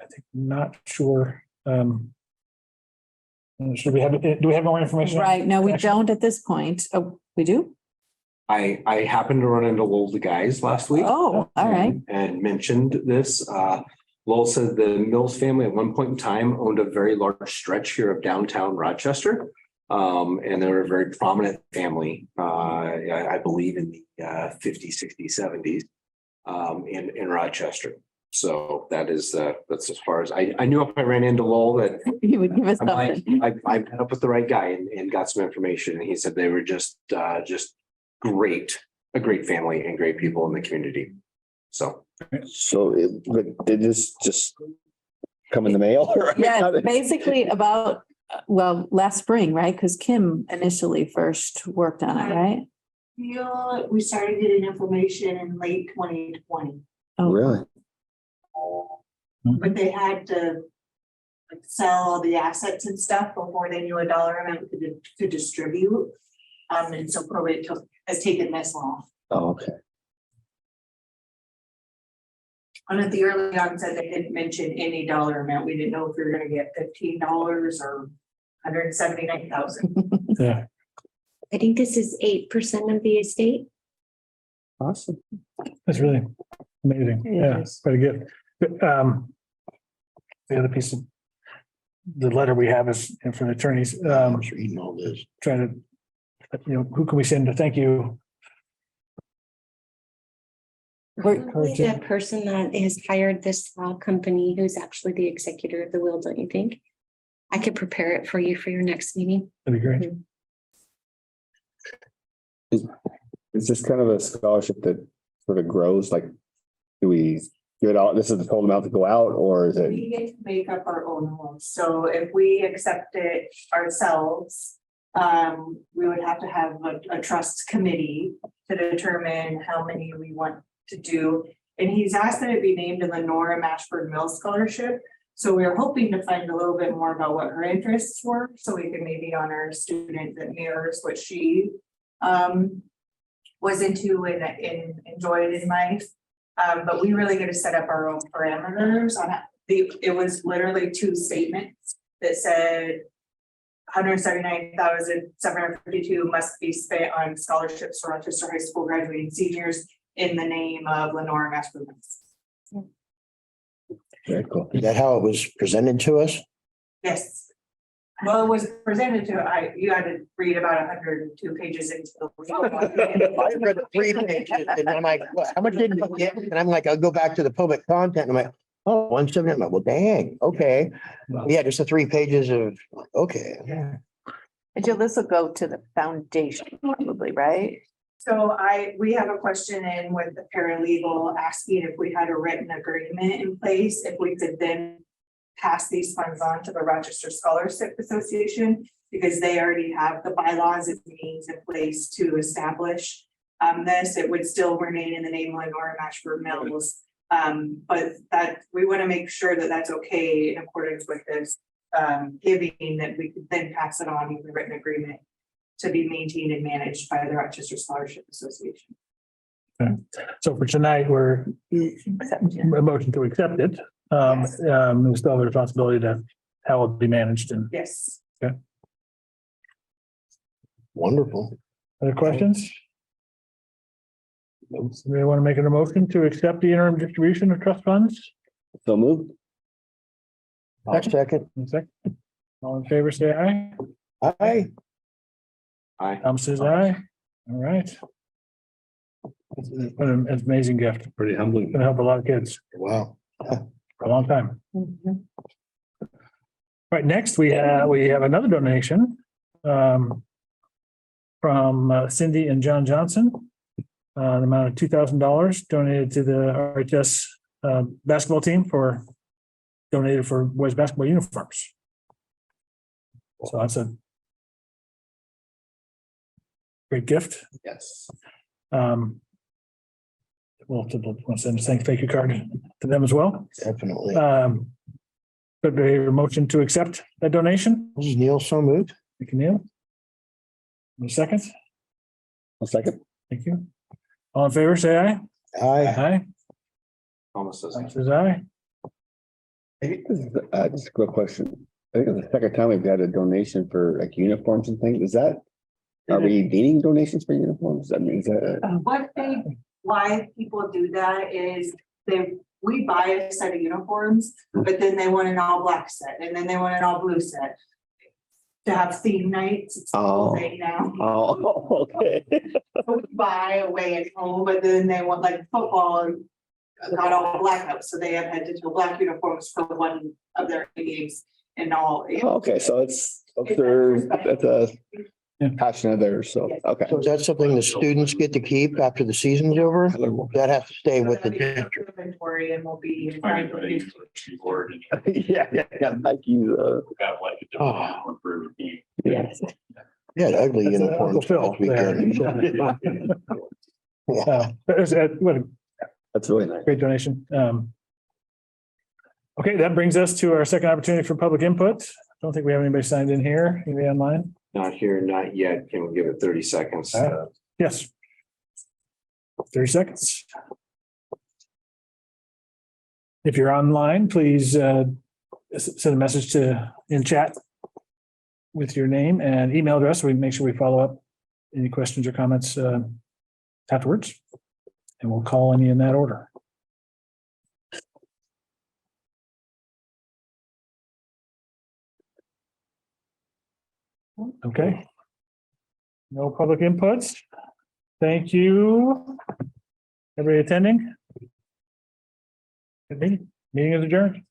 [SPEAKER 1] I think not sure. Should we have? Do we have more information?
[SPEAKER 15] Right. No, we don't at this point. Oh, we do?
[SPEAKER 3] I happened to run into Lowell the guys last week.
[SPEAKER 15] Oh, all right.
[SPEAKER 3] And mentioned this. Lowell said the Mills family at one point in time owned a very large stretch here of downtown Rochester. And they were a very prominent family, I believe in the 50s, 60s, 70s in Rochester. So that's as far as I knew if I ran into Lowell that
[SPEAKER 15] You would give us
[SPEAKER 3] I'm like,
[SPEAKER 15] something.
[SPEAKER 3] I met up with the right guy and got some information. And he said they were just great, a great family and great people in the community. So
[SPEAKER 4] Did this just come in the mail?
[SPEAKER 15] Yeah, basically about, last spring, right? Because Kim initially first worked on it, right?
[SPEAKER 9] We started getting information in late 2020,
[SPEAKER 15] Oh,
[SPEAKER 4] Really?
[SPEAKER 9] but they had to sell all the assets and stuff before they knew a dollar amount to distribute. And so probate has taken this long.
[SPEAKER 4] Oh, okay.
[SPEAKER 9] And at the early onset, they didn't mention any dollar amount. We didn't know if we were gonna get $15 or $179,000.
[SPEAKER 1] Yeah.
[SPEAKER 2] I think this is 8% of the estate.
[SPEAKER 4] Awesome.
[SPEAKER 1] That's really amazing.
[SPEAKER 15] It
[SPEAKER 1] Yeah,
[SPEAKER 15] is.
[SPEAKER 1] pretty good. The other piece of the letter we have is from the attorneys,
[SPEAKER 8] I was reading all this.
[SPEAKER 1] trying to, who can we send to thank you?
[SPEAKER 2] Probably the person that has hired this law company, who's actually the executor of the will, don't you think? I could prepare it for you for your next meeting.
[SPEAKER 1] That'd be great.
[SPEAKER 4] Is this kind of a scholarship that sort of grows? Like, do we give it out? This is the total amount to go out, or is it?
[SPEAKER 9] We get to make up our own rules. So if we accept it ourselves, we would have to have a trust committee to determine how many we want to do. And he's asked that it be named in the Nora Mashford Mills Scholarship. So we are hoping to find a little bit more about what her interests were, so we can maybe honor a student that mirrors what she was into and enjoyed in life. But we really get to set up our own parameters on it was literally 2 statements that said 179,752 must be spent on scholarships for Rochester High School graduating seniors in the name of Lenore Mashford.
[SPEAKER 4] Very cool.
[SPEAKER 8] Is that how it was presented to us?
[SPEAKER 9] Yes. Well, it was presented to, you had to read about 102 pages into the.
[SPEAKER 8] I read 3 pages and I'm like, what, how much did you get? And I'm like, I'll go back to the public content. And I'm like, oh, 170. I'm like, well, dang, okay. Yeah, just the 3 pages of, okay.
[SPEAKER 15] And Jill, this will go to the foundation probably, right?
[SPEAKER 9] So we have a question in with the paralegal asking if we had a written agreement in place, if we could then pass these funds on to the Rochester Scholarship Association, because they already have the bylaws and means in place to establish this. It would still remain in the name of Lenora Mashford Mills. But that we want to make sure that that's okay in accordance with this giving, that we could then pass it on with a written agreement to be maintained and managed by the Rochester Scholarship Association.
[SPEAKER 1] Okay. So for tonight, we're a motion to accept it.
[SPEAKER 9] Yes.
[SPEAKER 1] We still have the responsibility to how it'll be managed and
[SPEAKER 9] Yes.
[SPEAKER 8] Wonderful.
[SPEAKER 1] other questions? Somebody want to make an motion to accept the interim distribution of trust funds?
[SPEAKER 4] So moved.
[SPEAKER 8] I'll second.
[SPEAKER 1] One second. All in favor, say aye.
[SPEAKER 8] Aye.
[SPEAKER 3] aye.
[SPEAKER 1] Tom says aye. All right. It's an amazing gift.
[SPEAKER 4] Pretty humbling.
[SPEAKER 1] Gonna help a lot of kids
[SPEAKER 8] Wow.
[SPEAKER 1] for a long time. Right, next, we have another donation from Cindy and John Johnson. The amount of $2,000 donated to the RHS basketball team donated for boys basketball uniforms. So that's a great gift.
[SPEAKER 3] Yes.
[SPEAKER 1] We'll send a thank you card to them as well.
[SPEAKER 8] Definitely.
[SPEAKER 1] Could be a motion to accept that donation.
[SPEAKER 8] This is Neil, so moved.
[SPEAKER 1] Thank you, Neil. A second.
[SPEAKER 4] A second.
[SPEAKER 1] Thank you. All in favor, say aye.
[SPEAKER 8] Aye.
[SPEAKER 1] Aye.
[SPEAKER 3] Almost says.
[SPEAKER 1] Says aye.
[SPEAKER 4] I think this is, just a quick question. I think it's the second time we've had a donation for like uniforms and things. Is that, are we needing donations for uniforms? That means
[SPEAKER 9] Why people do that is we buy a set of uniforms, but then they want an all black set and then they want an all blue set. To have theme nights. It's right now.
[SPEAKER 4] Oh, okay.
[SPEAKER 9] We buy away at home, but then they want like football and not all blackout, so they have had to do black uniforms for one of their games and all.
[SPEAKER 4] Okay, so that's a passion of theirs, so, okay.
[SPEAKER 8] So is that something the students get to keep after the season's over? That has to stay with the district.
[SPEAKER 9] Inventory and will be.
[SPEAKER 4] Yeah, like you,
[SPEAKER 14] Got like a different one for every team.
[SPEAKER 4] yes.
[SPEAKER 8] Yeah, the ugly
[SPEAKER 1] That's
[SPEAKER 8] uniforms.
[SPEAKER 1] Uncle Phil there.
[SPEAKER 8] Yeah.
[SPEAKER 1] What a
[SPEAKER 4] That's really nice.
[SPEAKER 1] great donation. Okay, that brings us to our second opportunity for public input. Don't think we have anybody signed in here. Anybody online?
[SPEAKER 3] Not here, not yet. Can we give it 30 seconds?
[SPEAKER 1] All right. Yes. 30 seconds. If you're online, please send a message in chat with your name and email address. So we can make sure we follow up any questions or comments afterwards. And we'll call any in that order. Okay. No public inputs. Thank you. Everybody attending? Good meeting. Meeting is adjourned.